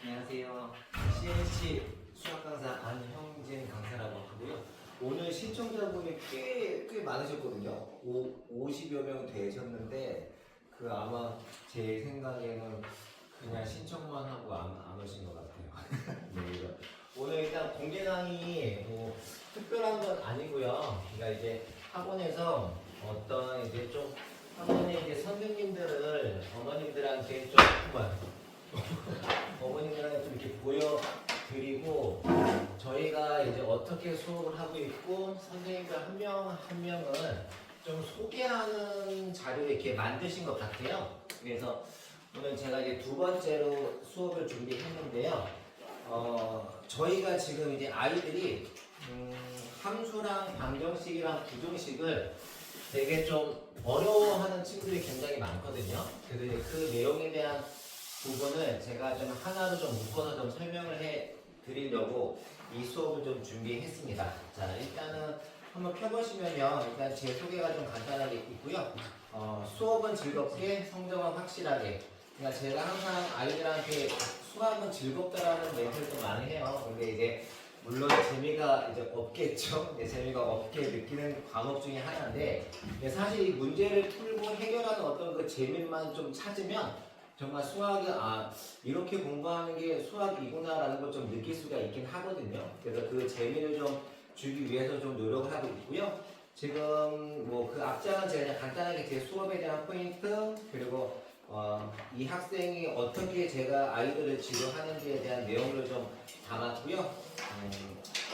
안녕하세요. CNC 수학 강사 안형진 강사라고 하고요. 오늘 신청자분이 꽤 많으셨거든요. 50여 명 되셨는데 아마 제 생각에는 그냥 신청만 하고 안 오신 것 같아요. 네, 오늘 일단 공개 강의 특별한 건 아니고요. 그러니까 이제 학원에서 어떤 이제 좀 학원의 이제 선생님들을 어머님들한테 좀 어머님들한테 좀 이렇게 보여드리고 저희가 이제 어떻게 수업을 하고 있고 선생님들 한 명 한 명은 좀 소개하는 자료를 이렇게 만드신 것 같아요. 그래서 오늘 제가 이제 두 번째로 수업을 준비했는데요. 저희가 지금 이제 아이들이 함수랑 방정식이랑 부정식을 되게 좀 어려워하는 친구들이 굉장히 많거든요. 그래서 그 내용에 대한 부분을 제가 좀 하나로 좀 묶어서 좀 설명을 해 드리려고 이 수업을 좀 준비했습니다. 자, 일단은 한번 펴보시면요. 일단 제 소개가 좀 간단하게 있고요. 수업은 즐겁게, 성적은 확실하게. 그러니까 제가 항상 아이들한테 수학은 즐겁다라는 멘트를 좀 많이 해요. 근데 이제 물론 재미가 이제 없겠죠. 재미가 없게 느끼는 과목 중에 하나인데 사실 이 문제를 풀고 해결하는 어떤 그 재미만 좀 찾으면 정말 수학이 이렇게 공부하는 게 수학이구나라는 걸 좀 느낄 수가 있긴 하거든요. 그래서 그 재미를 좀 주기 위해서 좀 노력을 하고 있고요. 지금 그 앞장은 제가 그냥 간단하게 제 수업에 대한 포인트 그리고 이 학생이 어떻게 제가 아이들을 지도하는지에 대한 내용을 좀 담았고요.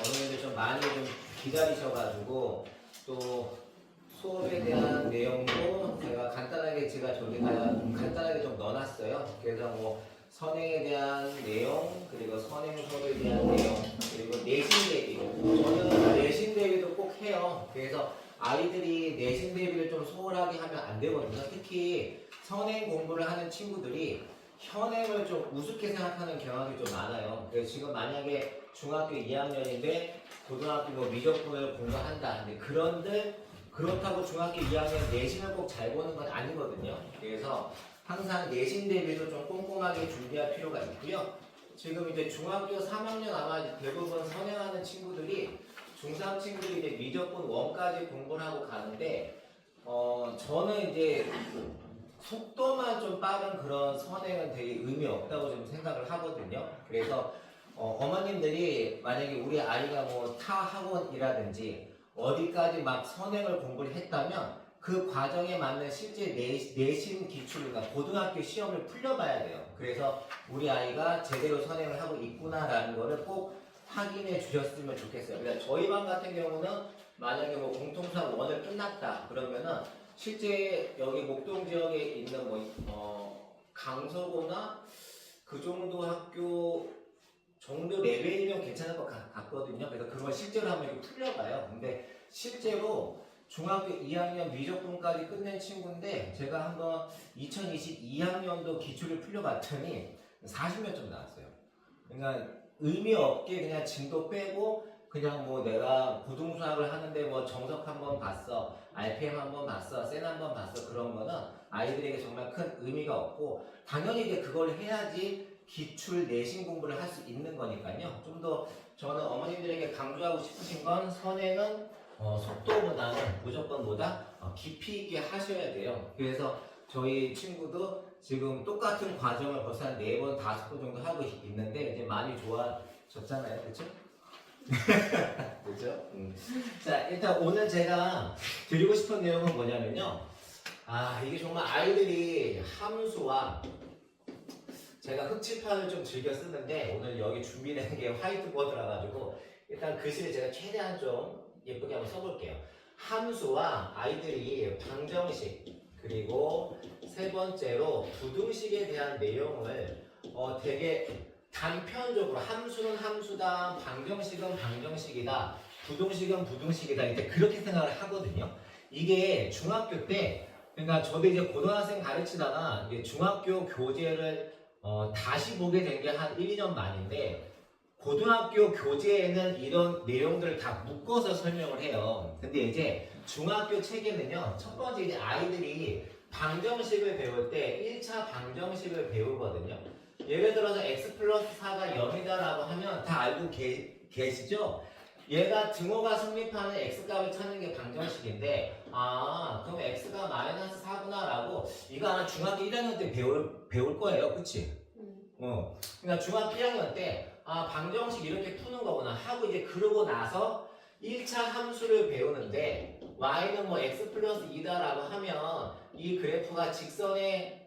어머님들 좀 많이 좀 기다리셔가지고 또 수업에 대한 내용도 제가 간단하게 저기다가 간단하게 좀 넣어놨어요. 그래서 선행에 대한 내용 그리고 선행 수업에 대한 내용 그리고 내신 대비 저는 내신 대비도 꼭 해요. 그래서 아이들이 내신 대비를 좀 소홀하게 하면 안 되거든요. 특히 선행 공부를 하는 친구들이 현행을 좀 우습게 생각하는 경향이 좀 많아요. 그래서 지금 만약에 중학교 2학년인데 고등학교 미적분을 공부한다. 근데 그렇다고 중학교 2학년 내신을 꼭 잘 보는 건 아니거든요. 그래서 항상 내신 대비도 좀 꼼꼼하게 준비할 필요가 있고요. 지금 이제 중학교 3학년 아마 대부분 선행하는 친구들이 중3 친구들이 이제 미적분 1까지 공부를 하고 가는데 저는 이제 속도만 좀 빠른 그런 선행은 되게 의미 없다고 좀 생각을 하거든요. 그래서 어머님들이 만약에 우리 아이가 타 학원이라든지 어디까지 막 선행을 공부를 했다면 그 과정에 맞는 실제 내신 기출, 그러니까 고등학교 시험을 풀려봐야 돼요. 그래서 우리 아이가 제대로 선행을 하고 있구나라는 거를 꼭 확인해 주셨으면 좋겠어요. 그러니까 저희 반 같은 경우는 만약에 공통수학 1을 끝났다 그러면은 실제 여기 목동 지역에 있는 강서구나 그 정도 학교 정도 레벨이면 괜찮을 것 같거든요. 그래서 그걸 실제로 한번 이렇게 풀려봐요. 근데 실제로 중학교 2학년 미적분까지 끝낸 친구인데 제가 한번 2022학년도 기출을 풀려봤더니 40몇 점 나왔어요. 그러니까 의미 없게 그냥 진도 빼고 그냥 내가 고등수학을 하는데 정석 한번 봤어, RPM 한번 봤어, 센 한번 봤어 그런 거는 아이들에게 정말 큰 의미가 없고 당연히 이제 그걸 해야지 기출 내신 공부를 할 수 있는 거니까요. 좀 더 저는 어머님들에게 강조하고 싶으신 건 선행은 속도보다는 무조건보다 깊이 있게 하셔야 돼요. 그래서 저희 친구도 지금 똑같은 과정을 벌써 한 4번, 5번 정도 하고 있는데 이제 많이 좋아졌잖아요. 그렇죠? 그렇죠? 자, 일단 오늘 제가 드리고 싶은 내용은 뭐냐면요. 이게 정말 아이들이 함수와 제가 흑칠판을 좀 즐겨 쓰는데 오늘 여기 준비된 게 화이트보드라 가지고 일단 글씨를 제가 최대한 좀 예쁘게 한번 써볼게요. 함수와 아이들이 방정식 그리고 세 번째로 부등식에 대한 내용을 되게 단편적으로 함수는 함수다, 방정식은 방정식이다, 부등식은 부등식이다 이제 그렇게 생각을 하거든요. 이게 중학교 때 그러니까 저도 이제 고등학생 가르치다가 이제 중학교 교재를 다시 보게 된 게 한 1, 2년 만인데 고등학교 교재에는 이런 내용들을 다 묶어서 설명을 해요. 근데 이제 중학교 책에는요, 첫 번째 이제 아이들이 방정식을 배울 때 1차 방정식을 배우거든요. 예를 들어서 x 플러스 4가 0이다라고 하면 다 알고 계시죠? 얘가 등호가 성립하는 x값을 찾는 게 방정식인데 그럼 x가 마이너스 4구나라고 이거 아마 중학교 1학년 때 배울 거예요. 그치? 그러니까 중학교 1학년 때 방정식 이렇게 푸는 거구나 하고 이제 그러고 나서 1차 함수를 배우는데 y는 뭐 x 플러스 2다라고 하면 이 그래프가 직선의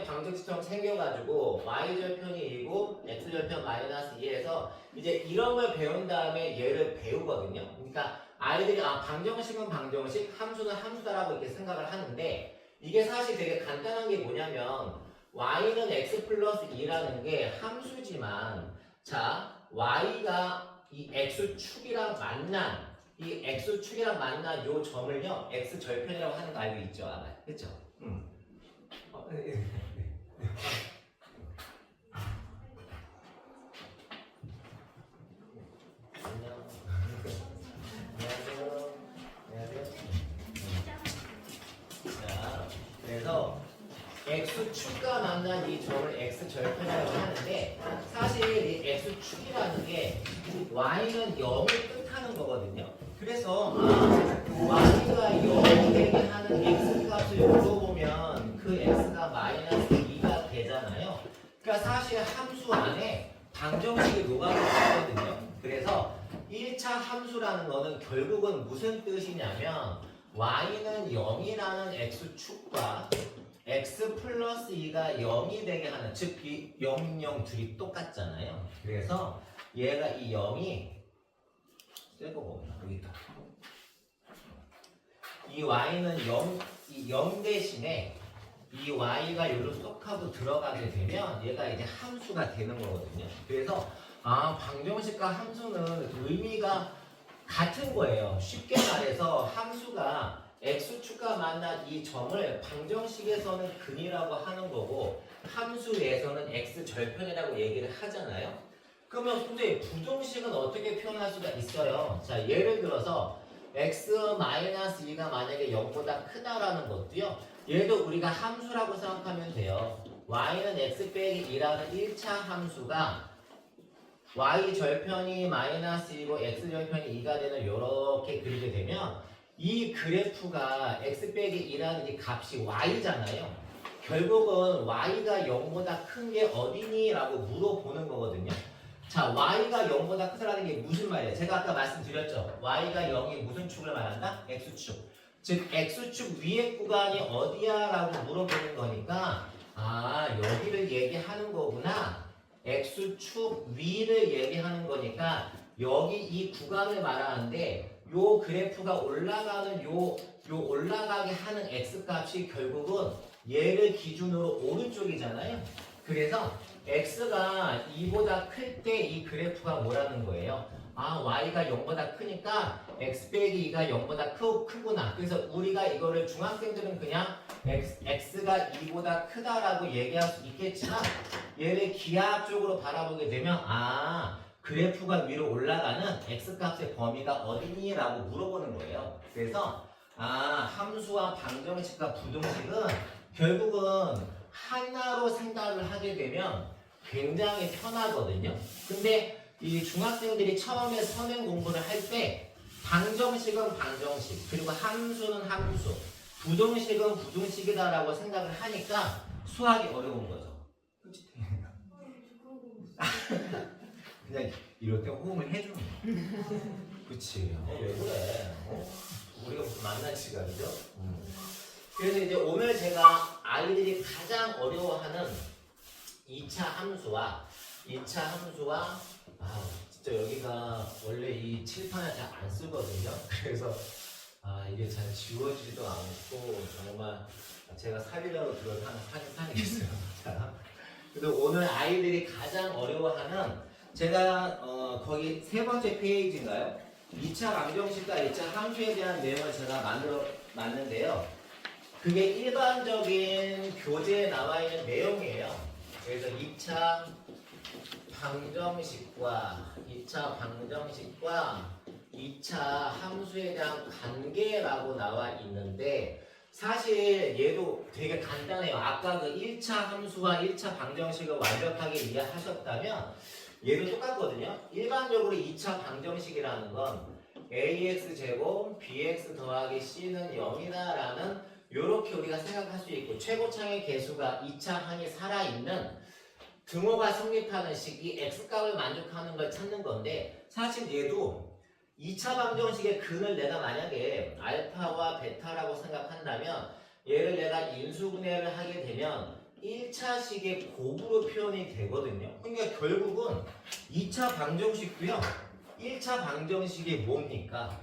방정식처럼 생겨가지고 y절편이 2고 x절편 마이너스 2에서 이제 이런 걸 배운 다음에 얘를 배우거든요. 그러니까 아이들이 방정식은 방정식, 함수는 함수다라고 이렇게 생각을 하는데 이게 사실 되게 간단한 게 뭐냐면 y는 x 플러스 2라는 게 함수지만 자 y가 이 x축이랑 만난 요 점을요 x절편이라고 하는 거 알고 있죠? 아마 그쵸? 자, 그래서 x축과 만난 이 점을 x절편이라고 하는데 사실 이 x축이라는 게 y는 0을 뜻하는 거거든요. 그래서 y가 0이 되게 하는 x값을 물어보면 그 x가 마이너스 2가 되잖아요. 그러니까 사실 함수 안에 방정식이 녹아져 있거든요. 그래서 1차 함수라는 거는 결국은 무슨 뜻이냐면 y는 0이라는 x축과 x 플러스 2가 0이 되게 하는 즉 0, 0 둘이 똑같잖아요. 그래서 얘가 이 0이 쎄거 보면 여기 있다. 이 y는 0 대신에 이 y가 여기로 쏙 하고 들어가게 되면 얘가 이제 함수가 되는 거거든요. 그래서 방정식과 함수는 의미가 같은 거예요. 쉽게 말해서 함수가 x축과 만난 이 점을 방정식에서는 근이라고 하는 거고 함수에서는 x절편이라고 얘기를 하잖아요. 그러면 선생님 부정식은 어떻게 표현할 수가 있어요? 자, 예를 들어서 x-2가 만약에 0보다 크다라는 것도요. 얘도 우리가 함수라고 생각하면 돼요. y는 x 빼기 2라는 1차 함수가 y절편이 마이너스 2고 x절편이 2가 되는 이렇게 그리게 되면 이 그래프가 x 빼기 2라는 이 값이 y잖아요. 결국은 y가 0보다 큰 게 어디니? 라고 물어보는 거거든요. 자, y가 0보다 크다라는 게 무슨 말이에요? 제가 아까 말씀드렸죠. y가 0이 무슨 축을 말한다? x축. 즉 x축 위의 구간이 어디야? 라고 물어보는 거니까 여기를 얘기하는 거구나. x축 위를 얘기하는 거니까 여기 이 구간을 말하는데 요 그래프가 올라가는 요 올라가게 하는 x값이 결국은 얘를 기준으로 오른쪽이잖아요. 그래서 x가 2보다 클 때 이 그래프가 뭐라는 거예요? y가 0보다 크니까 x 빼기 2가 0보다 크구나. 그래서 우리가 이거를 중학생들은 그냥 x가 2보다 크다라고 얘기할 수 있겠지만 얘를 기하학적으로 바라보게 되면 그래프가 위로 올라가는 x값의 범위가 어디니? 라고 물어보는 거예요. 그래서 함수와 방정식과 부등식은 결국은 하나로 생각을 하게 되면 굉장히 편하거든요. 근데 이 중학생들이 처음에 선행 공부를 할 때 방정식은 방정식, 그리고 함수는 함수, 부등식은 부등식이다라고 생각을 하니까 수학이 어려운 거죠. 그치? 그냥 이럴 때 호응을 해주는 거야. 그치? 왜 그래? 우리가 무슨 만난 시간이죠? 그래서 이제 오늘 제가 아이들이 가장 어려워하는 2차 함수와 진짜 여기가 원래 이 칠판을 잘 안 쓰거든요. 그래서 이게 잘 지워지지도 않고 정말 제가 살이라고 들어서 사겠어요. 자, 그래서 오늘 아이들이 가장 어려워하는 제가 거기 세 번째 페이지인가요? 2차 방정식과 2차 함수에 대한 내용을 제가 만들었는데요. 그게 일반적인 교재에 나와 있는 내용이에요. 그래서 2차 방정식과 2차 함수에 대한 관계라고 나와 있는데 사실 얘도 되게 간단해요. 아까 그 1차 함수와 1차 방정식을 완벽하게 이해하셨다면 얘도 똑같거든요. 일반적으로 2차 방정식이라는 건 ax 제곱 bx 더하기 c는 0이다라는 요렇게 우리가 생각할 수 있고 최고창의 개수가 2차 항이 살아있는 등호가 성립하는 식이 x값을 만족하는 걸 찾는 건데 사실 얘도 2차 방정식의 근을 내가 만약에 알파와 베타라고 생각한다면 얘를 내가 인수분해를 하게 되면 1차식의 곱으로 표현이 되거든요. 그러니까 결국은 2차 방정식도요. 1차 방정식이 뭡니까?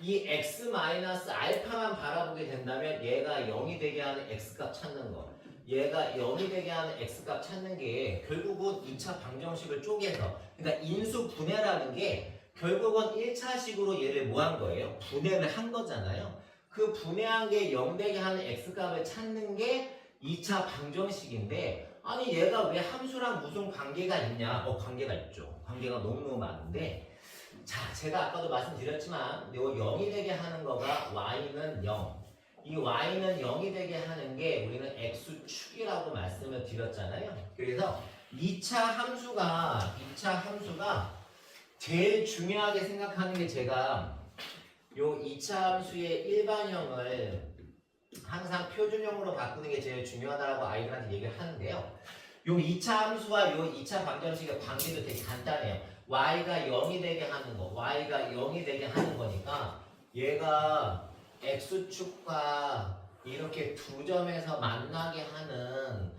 이 x-알파만 바라보게 된다면 얘가 0이 되게 하는 x값 찾는 거. 얘가 0이 되게 하는 x값 찾는 게 결국은 2차 방정식을 쪼개서 그러니까 인수분해라는 게 결국은 1차식으로 얘를 뭐 한 거예요? 분해를 한 거잖아요. 그 분해한 게 0 되게 하는 x값을 찾는 게 2차 방정식인데 아니 얘가 왜 함수랑 무슨 관계가 있냐? 관계가 있죠. 관계가 너무너무 많은데 자 제가 아까도 말씀드렸지만 요 0이 되게 하는 거가 y는 0 이 y는 0이 되게 하는 게 우리는 x축이라고 말씀을 드렸잖아요. 그래서 2차 함수가 제일 중요하게 생각하는 게 제가 요 2차 함수의 일반형을 항상 표준형으로 바꾸는 게 제일 중요하다고 아이들한테 얘기를 하는데요. 요 2차 함수와 요 2차 방정식의 관계도 되게 간단해요. y가 0이 되게 하는 거, y가 0이 되게 하는 거니까 얘가 x축과 이렇게 두 점에서 만나게 하는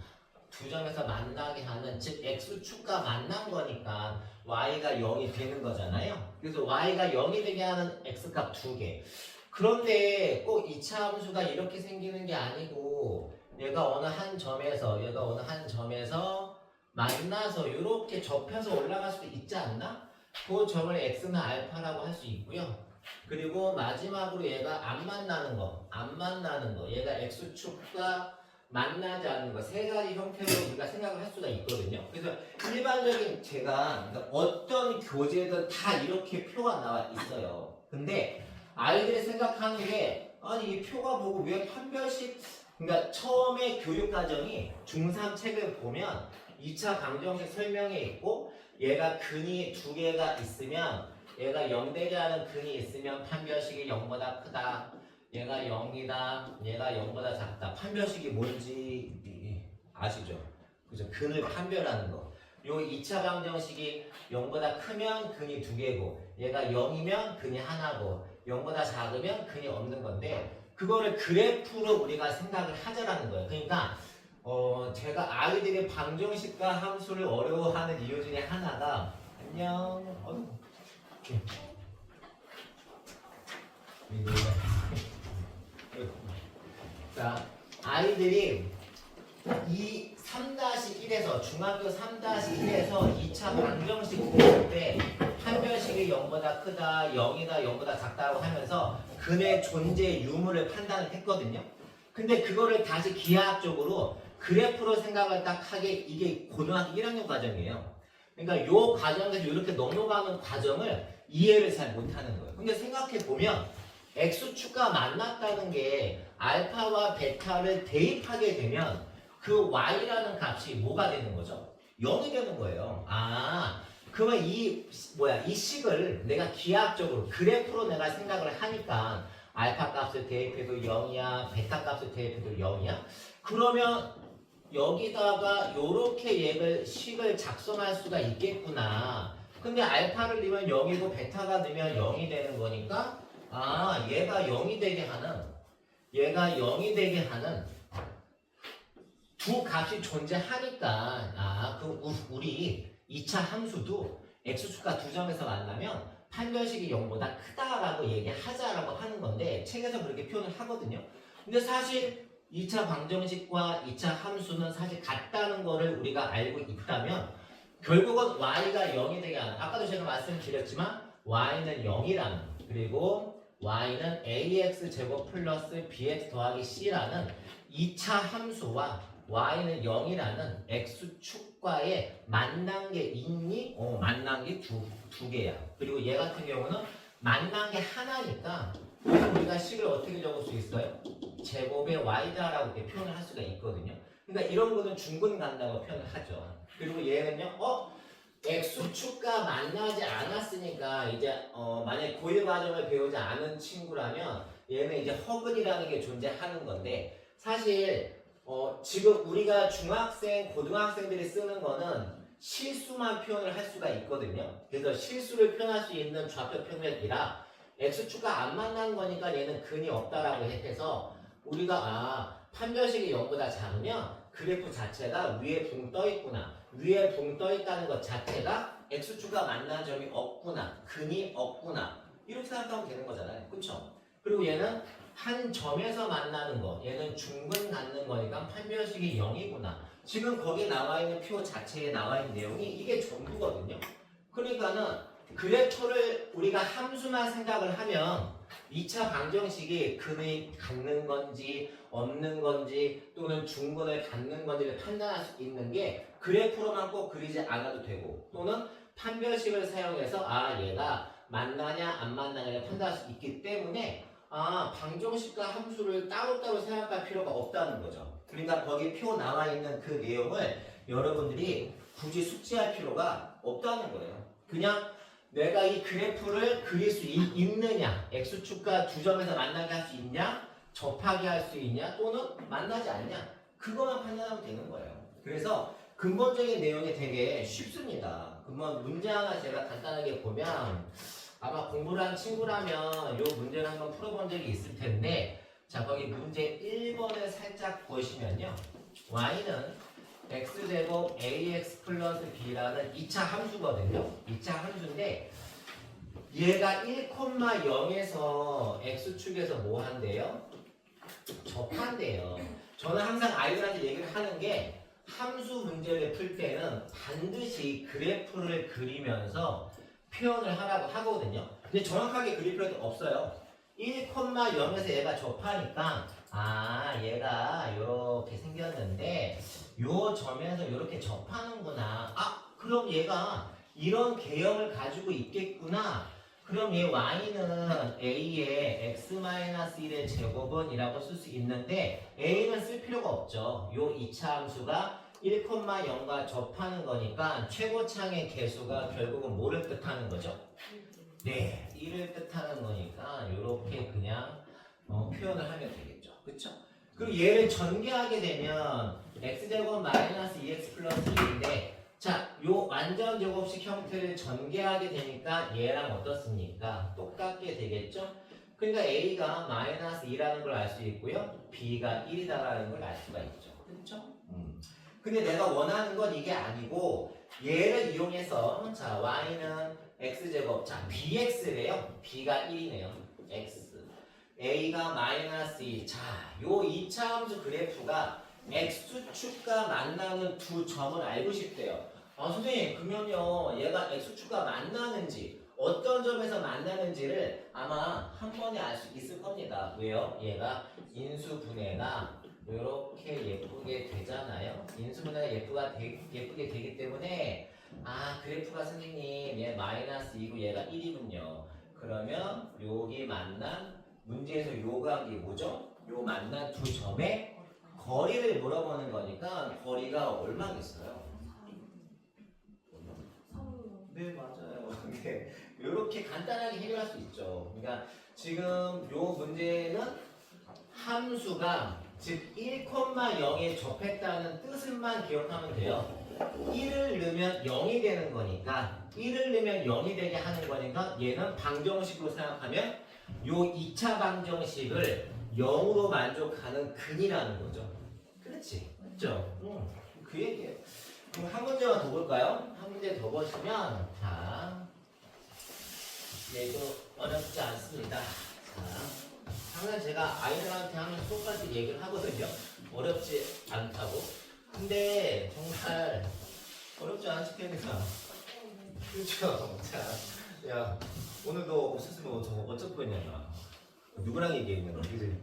즉 x축과 만난 거니까 y가 0이 되는 거잖아요. 그래서 y가 0이 되게 하는 x값 두 개. 그런데 꼭 2차 함수가 이렇게 생기는 게 아니고 얘가 어느 한 점에서 만나서 이렇게 접혀서 올라갈 수도 있지 않나? 그 점을 x는 알파라고 할 수 있고요. 그리고 마지막으로 얘가 안 만나는 거 얘가 x축과 만나지 않는 거 세 가지 형태로 우리가 생각을 할 수가 있거든요. 그래서 일반적인 제가 그러니까 어떤 교재든 다 이렇게 표가 나와 있어요. 근데 아이들이 생각하는 게 아니 이 표가 보고 왜 판별식 그러니까 처음에 교육과정이 중3 책을 보면 2차 방정식 설명에 있고 얘가 근이 두 개가 있으면 얘가 0 되게 하는 근이 있으면 판별식이 0보다 크다. 얘가 0이다. 얘가 0보다 작다. 판별식이 뭔지 아시죠? 그죠? 근을 판별하는 거. 요 2차 방정식이 0보다 크면 근이 두 개고 얘가 0이면 근이 하나고 0보다 작으면 근이 없는 건데 그거를 그래프로 우리가 생각을 하자라는 거예요. 그러니까 제가 아이들이 방정식과 함수를 어려워하는 이유 중에 하나가 안녕. 자, 아이들이 이 3-1에서 중학교 3-1에서 2차 방정식 볼 때 판별식이 0보다 크다, 0이다, 0보다 작다고 하면서 근의 존재 유무를 판단을 했거든요. 근데 그거를 다시 기하학적으로 그래프로 생각을 딱 하게 이게 고등학교 1학년 과정이에요. 그러니까 요 과정에서 이렇게 넘어가는 과정을 이해를 잘 못하는 거예요. 근데 생각해 보면 x축과 만났다는 게 알파와 베타를 대입하게 되면 그 y라는 값이 뭐가 되는 거죠? 0이 되는 거예요. 그러면 이 식을 내가 기하학적으로 그래프로 내가 생각을 하니까 알파 값을 대입해도 0이야, 베타 값을 대입해도 0이야. 그러면 여기다가 요렇게 식을 작성할 수가 있겠구나. 근데 알파를 넣으면 0이고 베타가 넣으면 0이 되는 거니까 얘가 0이 되게 하는 두 값이 존재하니까 그럼 우리 2차 함수도 x축과 두 점에서 만나면 판별식이 0보다 크다라고 얘기하자라고 하는 건데 책에서 그렇게 표현을 하거든요. 근데 사실 2차 방정식과 2차 함수는 사실 같다는 거를 우리가 알고 있다면 결국은 y가 0이 되게 하는 아까도 제가 말씀드렸지만 y는 0이라는 그리고 y는 ax 제곱 플러스 bx 더하기 c라는 2차 함수와 y는 0이라는 x축과의 만난 게 있니? 만난 게 두 개야. 그리고 얘 같은 경우는 만난 게 하나니까 그래서 우리가 식을 어떻게 적을 수 있어요? 제곱의 y다라고 이렇게 표현을 할 수가 있거든요. 그러니까 이런 거는 중근 간다고 표현을 하죠. 그리고 얘는요, x축과 만나지 않았으니까 이제 만약에 고일 과정을 배우지 않은 친구라면 얘는 이제 허근이라는 게 존재하는 건데 사실 지금 우리가 중학생, 고등학생들이 쓰는 거는 실수만 표현을 할 수가 있거든요. 그래서 실수를 표현할 수 있는 좌표 표면이라 x축과 안 만나는 거니까 얘는 근이 없다라고 해서 우리가 판별식이 0보다 작으면 그래프 자체가 위에 붕 떠 있구나. 위에 붕 떠 있다는 것 자체가 x축과 만난 점이 없구나. 근이 없구나. 이렇게 생각하면 되는 거잖아요. 그렇죠? 그리고 얘는 한 점에서 만나는 거. 얘는 중근 갖는 거니까 판별식이 0이구나. 지금 거기에 나와 있는 표 자체에 나와 있는 내용이 이게 전부거든요. 그러니까는 그래프를 우리가 함수만 생각을 하면 2차 방정식이 근을 갖는 건지 없는 건지 또는 중근을 갖는 건지를 판단할 수 있는 게 그래프로만 꼭 그리지 않아도 되고 또는 판별식을 사용해서 얘가 만나냐 안 만나냐를 판단할 수 있기 때문에 방정식과 함수를 따로따로 생각할 필요가 없다는 거죠. 그러니까 거기 표 나와 있는 그 내용을 여러분들이 굳이 숙지할 필요가 없다는 거예요. 그냥 내가 이 그래프를 그릴 수 있느냐, x축과 두 점에서 만나게 할 수 있냐, 접하게 할 수 있냐, 또는 만나지 않냐, 그것만 판단하면 되는 거예요. 그래서 근본적인 내용이 되게 쉽습니다. 그러면 문제 하나 제가 간단하게 보면 아마 공부를 한 친구라면 이 문제를 한번 풀어본 적이 있을 텐데, 자, 거기 문제 1번을 살짝 보시면요, y는 x제곱 ax 플러스 b라는 2차 함수거든요. 2차 함수인데 얘가 1,0에서 x축에서 뭐 한대요? 접한대요. 저는 항상 아이들한테 얘기를 하는 게 함수 문제를 풀 때는 반드시 그래프를 그리면서 표현을 하라고 하거든요. 근데 정확하게 그릴 필요도 없어요. 1,0에서 얘가 접하니까 얘가 이렇게 생겼는데 요 점에서 이렇게 접하는구나. 그럼 얘가 이런 개형을 가지고 있겠구나. 그럼 얘 y는 a의 x-1의 제곱은 이라고 쓸 수 있는데 a는 쓸 필요가 없죠. 요 2차 함수가 1,0과 접하는 거니까 최고창의 개수가 결국은 뭐를 뜻하는 거죠? 네, 1을 뜻하는 거니까 이렇게 그냥 표현을 하면 되겠죠. 그렇죠? 그리고 얘를 전개하게 되면 x제곱 마이너스 2x 플러스 2인데 자, 요 완전 제곱식 형태를 전개하게 되니까 얘랑 어떻습니까? 똑같게 되겠죠? 그러니까 a가 마이너스 2라는 걸 알 수 있고요. b가 1이다라는 걸 알 수가 있죠. 그렇죠? 근데 내가 원하는 건 이게 아니고 얘를 이용해서 자, y는 x제곱, 자, bx래요. b가 1이네요. x. a가 마이너스 2. 자, 요 2차 함수 그래프가 x축과 만나는 두 점을 알고 싶대요. 선생님, 그러면요, 얘가 x축과 만나는지, 어떤 점에서 만나는지를 아마 한 번에 알 수 있을 겁니다. 왜요? 얘가 인수분해가 이렇게 예쁘게 되잖아요. 인수분해가 예쁘게 되기 때문에 그래프가 선생님 얘 마이너스 2고 얘가 1이군요. 그러면 여기 만난 문제에서 요각이 뭐죠? 요 만난 두 점의 거리를 물어보는 거니까 거리가 얼마겠어요? 네, 맞아요. 네, 이렇게 간단하게 해결할 수 있죠. 그러니까 지금 요 문제는 함수가 즉 1,0에 접했다는 뜻만 기억하면 돼요. 1을 넣으면 0이 되는 거니까 1을 넣으면 0이 되게 하는 거니까 얘는 방정식으로 생각하면 요 2차 방정식을 0으로 만족하는 근이라는 거죠. 그렇지? 맞죠? 그 얘기예요. 그럼 한 문제만 더 볼까요? 한 문제 더 보시면 자, 얘도 어렵지 않습니다. 자, 항상 제가 아이들한테 하면 똑같이 얘기를 하거든요. 어렵지 않다고. 근데 정말 어렵지 않을 테니까. 그렇죠? 자, 야, 오늘도 없었으면 어쩔 뻔했냐. 누구랑 얘기했냐, 그지?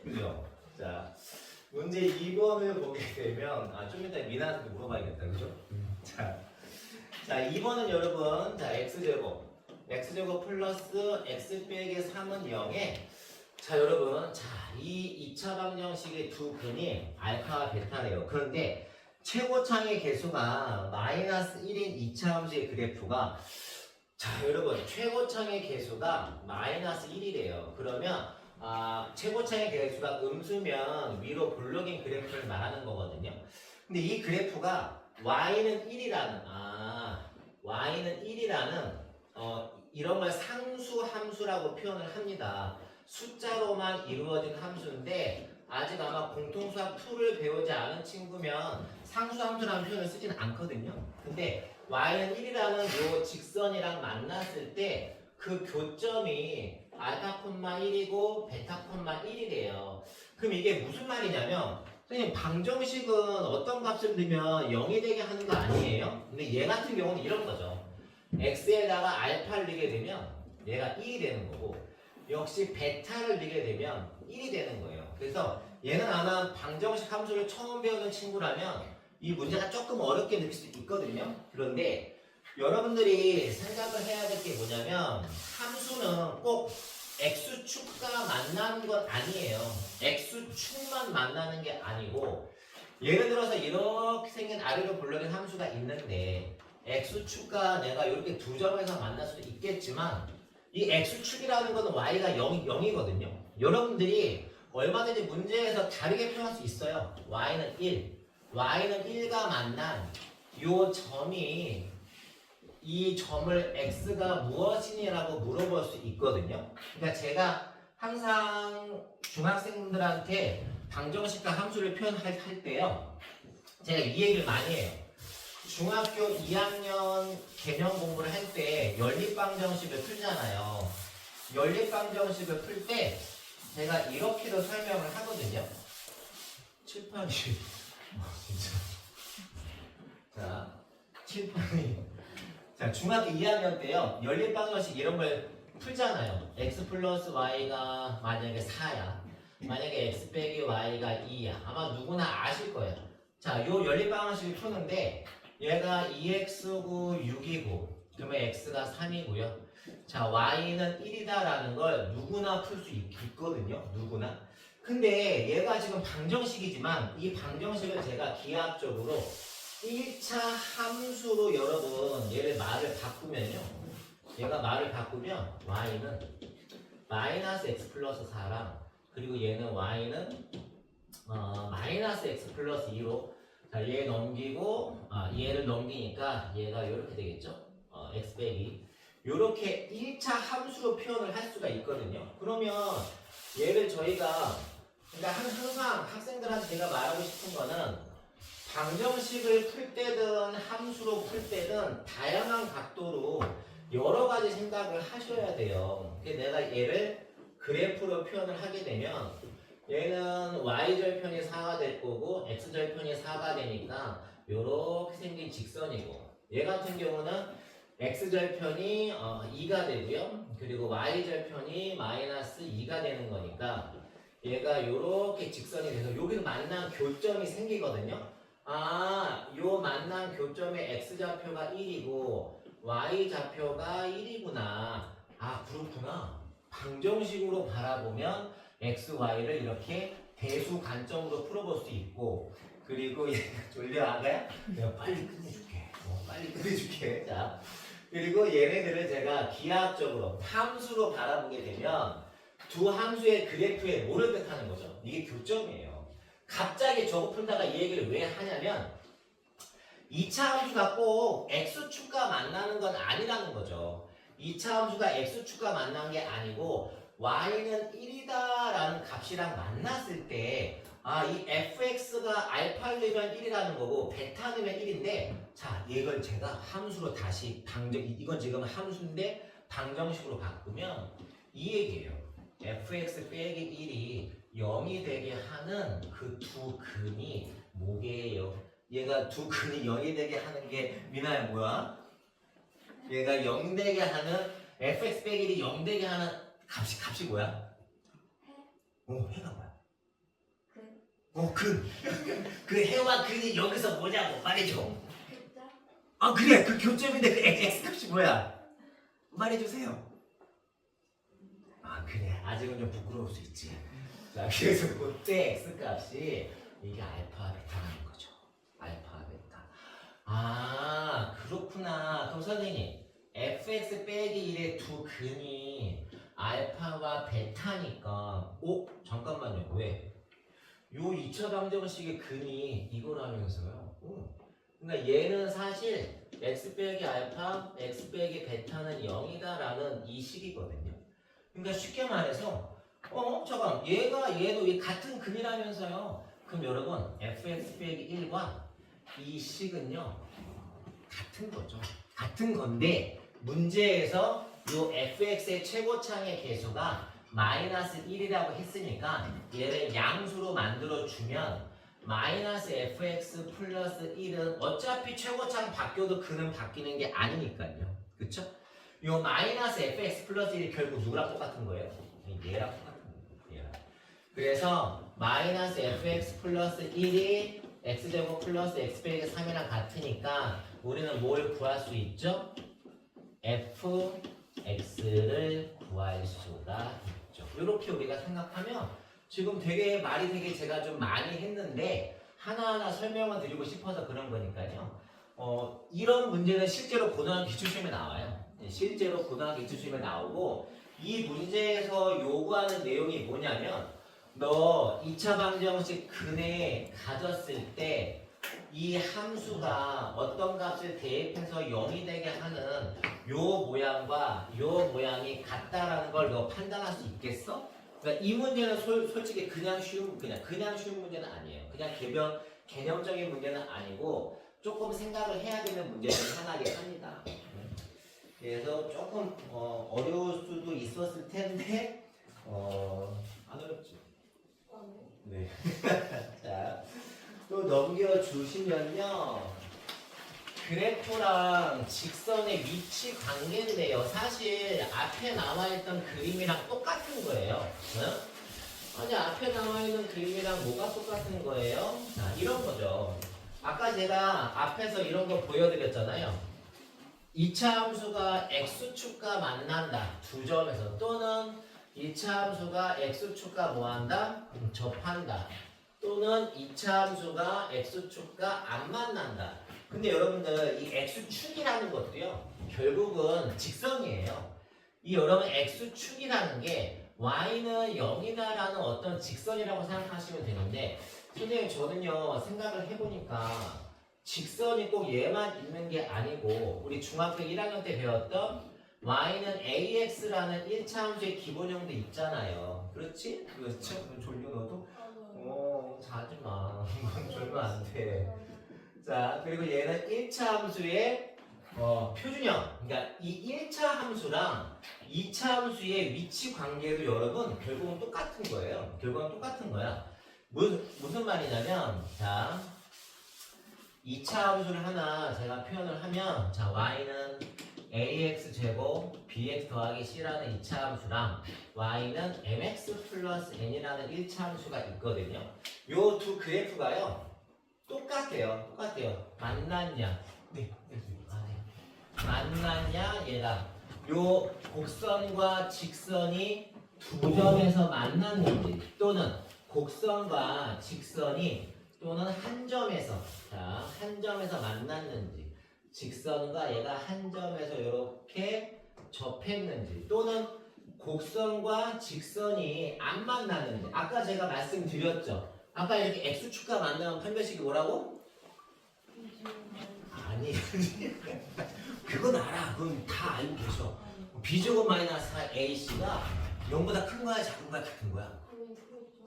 그죠? 자, 문제 2번을 보게 되면 좀 이따 미나한테 물어봐야겠다, 그죠? 자, 2번은 여러분, 자, x제곱 플러스 x 빼기 3은 0에 자 여러분, 이 2차 방정식의 두 근이 알파와 베타래요. 그런데 최고창의 개수가 마이너스 1인 2차 함수의 그래프가, 자 여러분, 최고창의 개수가 마이너스 1이래요. 그러면 최고창의 개수가 음수면 위로 볼록인 그래프를 말하는 거거든요. 근데 이 그래프가 y는 1이라는 y는 1이라는 이런 걸 상수 함수라고 표현을 합니다. 숫자로만 이루어진 함수인데 아직 아마 공통수학 2를 배우지 않은 친구면 상수함수라는 표현을 쓰지는 않거든요. 근데 y는 1이라는 요 직선이랑 만났을 때 그 교점이 알파, 1이고 베타, 1이래요. 그럼 이게 무슨 말이냐면, 선생님 방정식은 어떤 값을 넣으면 0이 되게 하는 거 아니에요? 근데 얘 같은 경우는 이런 거죠. x에다가 알파를 넣게 되면 얘가 2이 되는 거고, 역시 베타를 넣게 되면 1이 되는 거예요. 그래서 얘는 아마 방정식 함수를 처음 배우는 친구라면 이 문제가 조금 어렵게 느낄 수 있거든요. 그런데 여러분들이 생각을 해야 될 게 뭐냐면, 함수는 꼭 x축과 만나는 건 아니에요. x축만 만나는 게 아니고, 예를 들어서 이렇게 생긴 아래로 볼록인 함수가 있는데 x축과 내가 이렇게 두 점에서 만날 수도 있겠지만, 이 x축이라는 거는 y가 0이거든요. 여러분들이 얼마든지 문제에서 다르게 표현할 수 있어요. y는 1, y는 1가 만난 이 점이, 이 점을 x가 무엇이냐라고 물어볼 수 있거든요. 그러니까 제가 항상 중학생들한테 방정식과 함수를 표현할 때요, 제가 이 얘기를 많이 해요. 중학교 2학년 개념 공부를 할 때 연립방정식을 풀잖아요. 연립방정식을 풀 때 제가 이렇게도 설명을 하거든요. 칠판이 진짜. 자, 칠판이. 자, 중학교 2학년 때요, 연립방정식 이런 걸 풀잖아요. x 플러스 y가 만약에 4야. 만약에 x 빼기 y가 2야. 아마 누구나 아실 거예요. 자, 요 연립방정식을 푸는데 얘가 2x고 6이고, 그러면 x가 3이고요. 자, y는 1이다라는 걸 누구나 풀 수 있거든요. 누구나. 근데 얘가 지금 방정식이지만 이 방정식을 제가 기하학적으로 1차 함수로 여러분 얘를 말을 바꾸면요, 얘가 말을 바꾸면 y는 마이너스 x 플러스 4랑, 그리고 얘는 y는 마이너스 x 플러스 2로, 자, 얘 넘기고 얘를 넘기니까 얘가 이렇게 되겠죠. x 빼기 이렇게 1차 함수로 표현을 할 수가 있거든요. 그러면 얘를 저희가, 그러니까 항상 학생들한테 제가 말하고 싶은 거는, 방정식을 풀 때든 함수로 풀 때든 다양한 각도로 여러 가지 생각을 하셔야 돼요. 내가 얘를 그래프로 표현을 하게 되면 얘는 y절편이 4가 될 거고 x절편이 4가 되니까 이렇게 생긴 직선이고, 얘 같은 경우는 x절편이 2가 되고요. 그리고 y절편이 마이너스 2가 되는 거니까 얘가 이렇게 직선이 돼서 여기는 만난 교점이 생기거든요. 요 만난 교점의 x좌표가 1이고 y좌표가 1이구나. 그렇구나. 방정식으로 바라보면 x, y를 이렇게 대수 관점으로 풀어볼 수 있고, 그리고 얘가 졸려 아가야? 내가 빨리 끝내줄게. 빨리 끝내줄게. 자, 그리고 얘네들을 제가 기하학적으로 함수로 바라보게 되면 두 함수의 그래프에 뭐를 뜻하는 거죠? 이게 교점이에요. 갑자기 저거 풀다가 이 얘기를 왜 하냐면, 2차 함수가 꼭 x축과 만나는 건 아니라는 거죠. 2차 함수가 x축과 만난 게 아니고 y는 1이다라는 값이랑 만났을 때 이 fx가 알파를 넣으면 1이라는 거고 베타 넣으면 1인데, 자, 이걸 제가 함수로 다시 이건 지금 함수인데 방정식으로 바꾸면 이 얘기예요. fx 빼기 1이 0이 되게 하는 그 두 근이 뭐게요? 얘가 두 근이 0이 되게 하는 게, 미나야 뭐야? 얘가 0 되게 하는, fx 빼기 1이 0 되게 하는 값이 뭐야? 해가 뭐야? 근. 그 해와 근이 여기서 뭐냐고 말해줘. 그래, 그 교점인데 그 x 값이 뭐야? 말해주세요. 그래, 아직은 좀 부끄러울 수 있지. 자, 그래서 그때 x 값이 이게 알파 베타라는 거죠. 알파 베타. 아, 그렇구나. 그럼 선생님, fx 빼기 1의 두 근이 알파와 베타니까, 잠깐만요. 왜? 요 2차 방정식의 근이 이거라면서요. 그러니까 얘는 사실 x 빼기 알파, x 빼기 베타는 0이다라는 이 식이거든요. 그러니까 쉽게 말해서 잠깐 얘도 같은 근이라면서요. 그럼 여러분 fx 빼기 1과 이 식은요 같은 거죠. 같은 건데 문제에서 요 fx의 최고창의 개수가 마이너스 1이라고 했으니까 얘를 양수로 만들어주면 마이너스 fx 플러스 1은 어차피 최고창 바뀌어도 근은 바뀌는 게 아니니까요. 그쵸? 요 마이너스 fx 플러스 1이 결국 누구랑 똑같은 거예요? 얘랑 똑같은 거예요. 얘랑. 그래서 마이너스 fx 플러스 1이 x제곱 플러스 x 빼기 3이랑 같으니까 우리는 뭘 구할 수 있죠? fx를 구할 수가 있죠. 이렇게 우리가 생각하면 지금 말이 되게 제가 좀 많이 했는데 하나하나 설명을 드리고 싶어서 그런 거니까요. 이런 문제는 실제로 고등학교 기출시험에 나와요. 실제로 고등학교 기출시험에 나오고 이 문제에서 요구하는 내용이 뭐냐면 너 2차 방정식 근에 가졌을 때 이 함수가 어떤 값을 대입해서 0이 되게 하는 요 모양과 요 모양이 같다라는 걸 너 판단할 수 있겠어? 그러니까 이 문제는 솔직히 그냥 쉬운 문제는 아니에요. 그냥 개념적인 문제는 아니고 조금 생각을 해야 되는 문제 중 하나긴 합니다. 그래서 조금 어려울 수도 있었을 텐데 안 어렵지? 네. 자, 또 넘겨주시면요. 그래프랑 직선의 위치 관계인데요. 사실 앞에 나와있던 그림이랑 똑같은 거예요. 아니 앞에 나와있는 그림이랑 뭐가 똑같은 거예요? 자, 이런 거죠. 아까 제가 앞에서 이런 거 보여드렸잖아요. 2차 함수가 x축과 만난다. 두 점에서 또는 2차 함수가 x축과 뭐한다? 접한다. 또는 2차 함수가 x축과 안 만난다. 근데 여러분들 이 x축이라는 것도요. 결국은 직선이에요. 이 여러분 x축이라는 게 y는 0이다라는 어떤 직선이라고 생각하시면 되는데 선생님 저는요 생각을 해보니까 직선이 꼭 얘만 있는 게 아니고 우리 중학교 1학년 때 배웠던 y는 ax라는 1차 함수의 기본형도 있잖아요. 그렇지? 그렇죠? 졸려 너도? 자지 마. 졸면 안 돼. 자, 그리고 얘는 1차 함수의 표준형. 그러니까 이 1차 함수랑 2차 함수의 위치 관계도 여러분 결국은 똑같은 거예요. 결국은 똑같은 거야. 무슨 말이냐면 자 2차 함수를 하나 제가 표현을 하면 자 y는 ax제곱 bx 더하기 c라는 2차 함수랑 y는 mx 플러스 n이라는 1차 함수가 있거든요. 요 두 그래프가요 똑같아요. 만났냐? 네. 만났냐? 얘가 요 곡선과 직선이 두 점에서 만났는지 또는 곡선과 직선이 또는 한 점에서 만났는지 직선과 얘가 한 점에서 이렇게 접했는지 또는 곡선과 직선이 안 만났는지 아까 제가 말씀드렸죠. 아까 이렇게 x축과 만나면 판별식이 뭐라고? 아니 그건 알아. 그건 다 알고 계셔. b제곱 마이너스 ac가 0보다 큰 거야 작은 거야 같은 거야?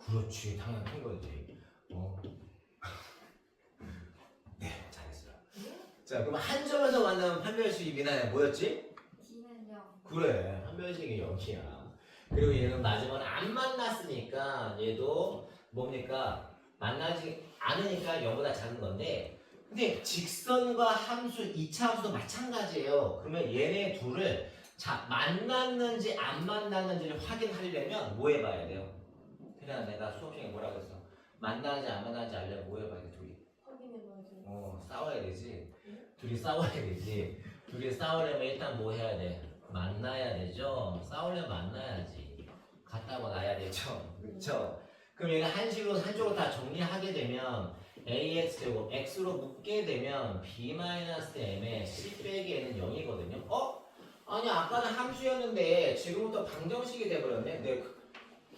그렇지 당연히 큰 거지. 네 잘했어요. 자 그럼 한 점에서 만나면 판별식이 미나야 뭐였지? D는 0. 그래 판별식이 0이야. 그리고 얘는 마지막에 안 만났으니까 얘도 뭡니까? 만나지 않으니까 0보다 작은 건데 근데 직선과 함수 2차 함수도 마찬가지예요. 그러면 얘네 둘을 만났는지 안 만났는지를 확인하려면 뭐 해봐야 돼요? 그냥 내가 수업 시간에 뭐라 그랬어? 만나는지 안 만나는지 알려면 뭐 해봐야 돼? 둘이? 확인해봐야죠. 싸워야 되지. 둘이 싸워야 되지. 둘이 싸우려면 일단 뭐 해야 돼? 만나야 되죠. 싸우려면 만나야지. 갖다 놔야 되죠. 그렇죠? 그럼 얘가 한쪽으로 다 정리하게 되면 ax제곱 x로 묶게 되면 b-m의 c 빼기 n은 0이거든요. 아니 아까는 함수였는데 지금부터 방정식이 돼버렸네. 네,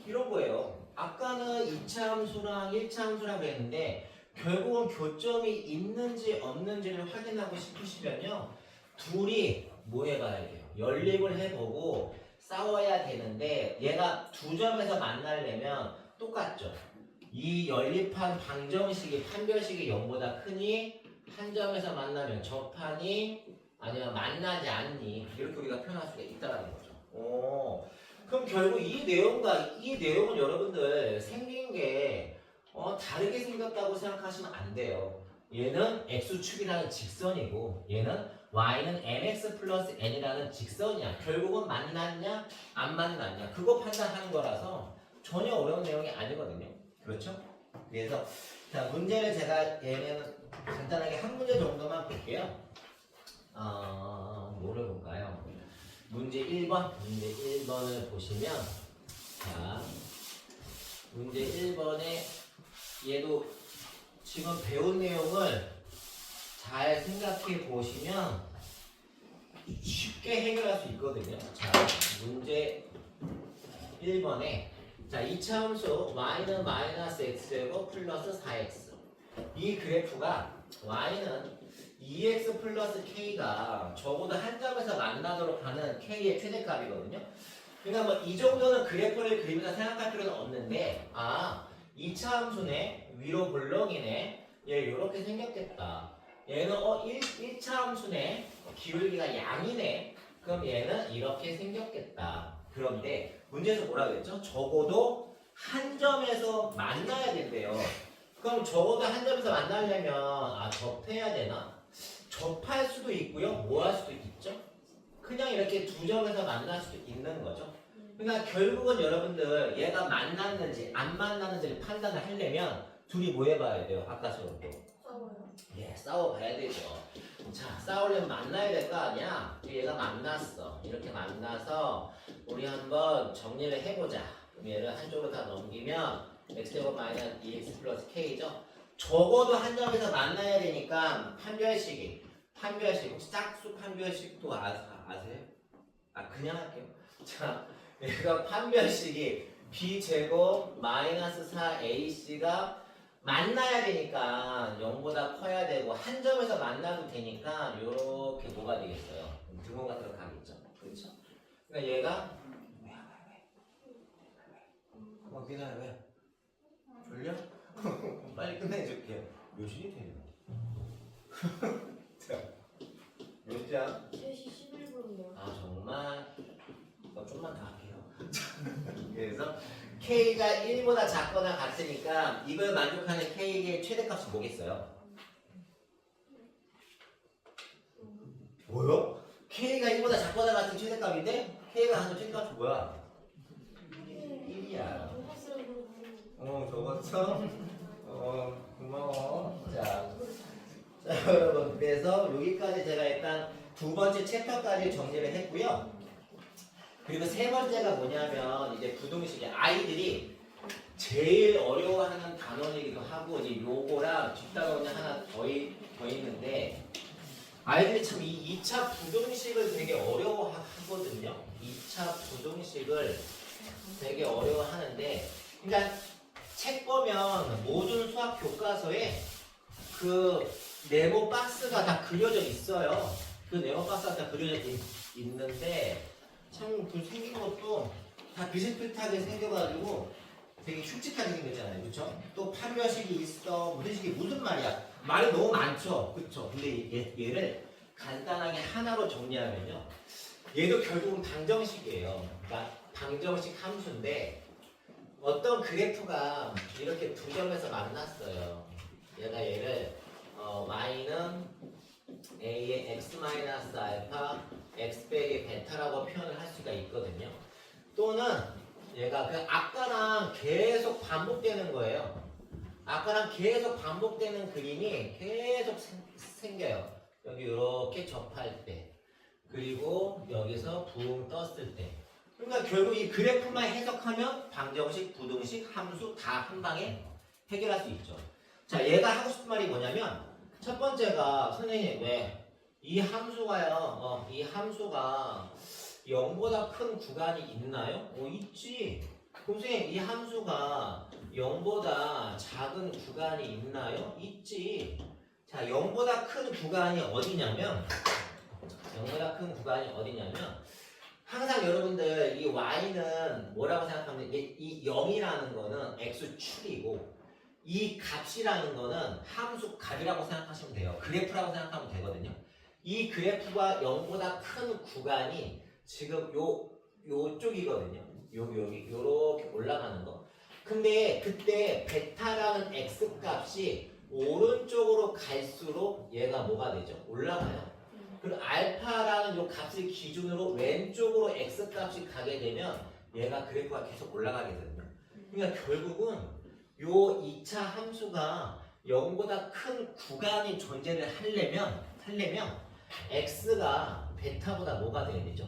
이런 거예요. 아까는 2차 함수랑 1차 함수랑 그랬는데 결국은 교점이 있는지 없는지를 확인하고 싶으시면요. 둘이 뭐 해봐야 돼요? 연립을 해보고 싸워야 되는데 얘가 두 점에서 만나려면 똑같죠. 이 연립한 방정식이 판별식이 0보다 크니 한 점에서 만나면 접하니 아니면 만나지 않니 이렇게 우리가 표현할 수가 있다는 거죠. 그럼 결국 이 내용은 여러분들 생긴 게 다르게 생겼다고 생각하시면 안 돼요. 얘는 x축이라는 직선이고 얘는 y는 mx 플러스 n이라는 직선이야. 결국은 만났냐 안 만났냐 그거 판단하는 거라서 전혀 어려운 내용이 아니거든요. 그렇죠? 그래서 자 문제를 제가 얘는 간단하게 한 문제 정도만 볼게요. 뭐를 볼까요? 문제 1번. 문제 1번을 보시면 자 문제 1번에 얘도 지금 배운 내용을 잘 생각해 보시면 쉽게 해결할 수 있거든요. 자 문제 1번에 자 2차 함수 y는 마이너스 x제곱 플러스 4x 이 그래프가 y는 2x 플러스 k가 적어도 한 점에서 만나도록 하는 k의 최대값이거든요. 그러니까 뭐 이 정도는 그래프를 그리면서 생각할 필요는 없는데 2차 함수네 위로 볼록이네 얘 이렇게 생겼겠다. 얘는 1차 함수네 기울기가 양이네 그럼 얘는 이렇게 생겼겠다. 그런데 문제에서 뭐라 그랬죠? 적어도 한 점에서 만나야 된대요. 그럼 적어도 한 점에서 만나려면 접해야 되나? 접할 수도 있고요. 뭐 할 수도 있죠? 그냥 이렇게 두 점에서 만날 수도 있는 거죠. 그러니까 결국은 여러분들 얘가 만났는지 안 만났는지를 판단을 하려면 둘이 뭐 해봐야 돼요? 아까처럼 또 싸워요. 예, 싸워봐야 되죠. 자, 싸우려면 만나야 될 거 아니야? 얘가 만났어. 이렇게 만나서 우리 한번 정리를 해보자. 그럼 얘를 한쪽으로 다 넘기면 x제곱 마이너스 2x 플러스 k죠. 적어도 한 점에서 만나야 되니까 판별식 혹시 짝수 판별식도 아세요? 그냥 할게요. 자, 얘가 판별식이 b제곱 마이너스 4ac가 만나야 되니까 0보다 커야 되고 한 점에서 만나도 되니까 이렇게 뭐가 되겠어요? 등호가 들어가겠죠. 그렇죠? 그러니까 얘가 한번 기다려. 왜? 졸려? 빨리 끝내줄게요. 몇 시니 되냐? 자, 몇 시야? 3시 11분이요. 정말 좀만 더 할게요. 그래서 K가 1보다 작거나 같으니까 이걸 만족하는 K의 최대값이 뭐겠어요? 뭐요? K가 1보다 작거나 같은 최대값인데 K가 하는 최대값이 뭐야? 1이야. 적었어? 고마워. 자, 여러분 그래서 여기까지 제가 일단 두 번째 챕터까지 정리를 했고요. 그리고 세 번째가 뭐냐면 이제 부등식이 아이들이 제일 어려워하는 단원이기도 하고 이제 요거랑 뒷단원이 하나 더 있는데 아이들이 참 이 2차 부등식을 되게 어려워하거든요. 2차 부등식을 되게 어려워하는데 그러니까 책 보면 모든 수학 교과서에 그 네모 박스가 다 그려져 있어요. 그 네모 박스가 다 그려져 있는데 참 그 생긴 것도 다 비슷비슷하게 생겨가지고 되게 흉측하게 생겼잖아요. 그쵸? 또 판별식이 있어. 무등식이 무슨 말이야? 말이 너무 많죠. 그쵸? 근데 얘를 간단하게 하나로 정리하면요. 얘도 결국은 방정식이에요. 그러니까 방정식 함수인데 어떤 그래프가 이렇게 두 점에서 만났어요. 얘를 y는 a의 x-알파 x 빼기 베타라고 표현을 할 수가 있거든요. 또는 얘가 그 아까랑 계속 반복되는 거예요. 아까랑 계속 반복되는 그림이 계속 생겨요. 여기 이렇게 접할 때 그리고 여기서 붕 떴을 때 그러니까 결국 이 그래프만 해석하면 방정식, 부등식, 함수 다 한 방에 해결할 수 있죠. 자, 얘가 하고 싶은 말이 뭐냐면 첫 번째가 선생님 왜 이 함수가요. 이 함수가 0보다 큰 구간이 있나요? 있지. 그럼 선생님 이 함수가 0보다 작은 구간이 있나요? 있지. 자, 0보다 큰 구간이 어디냐면 항상 여러분들 이 y는 뭐라고 생각하면 이 0이라는 거는 x축이고 이 값이라는 거는 함수 값이라고 생각하시면 돼요. 그래프라고 생각하면 되거든요. 이 그래프가 0보다 큰 구간이 지금 요쪽이거든요. 여기 요렇게 올라가는 거. 근데 그때 베타라는 x 값이 오른쪽으로 갈수록 얘가 뭐가 되죠? 올라가요. 그리고 알파라는 요 값을 기준으로 왼쪽으로 x 값이 가게 되면 얘가 그래프가 계속 올라가게 되거든요. 그러니까 결국은 요 2차 함수가 0보다 큰 구간이 존재를 하려면 x가 베타보다 뭐가 돼야 되죠?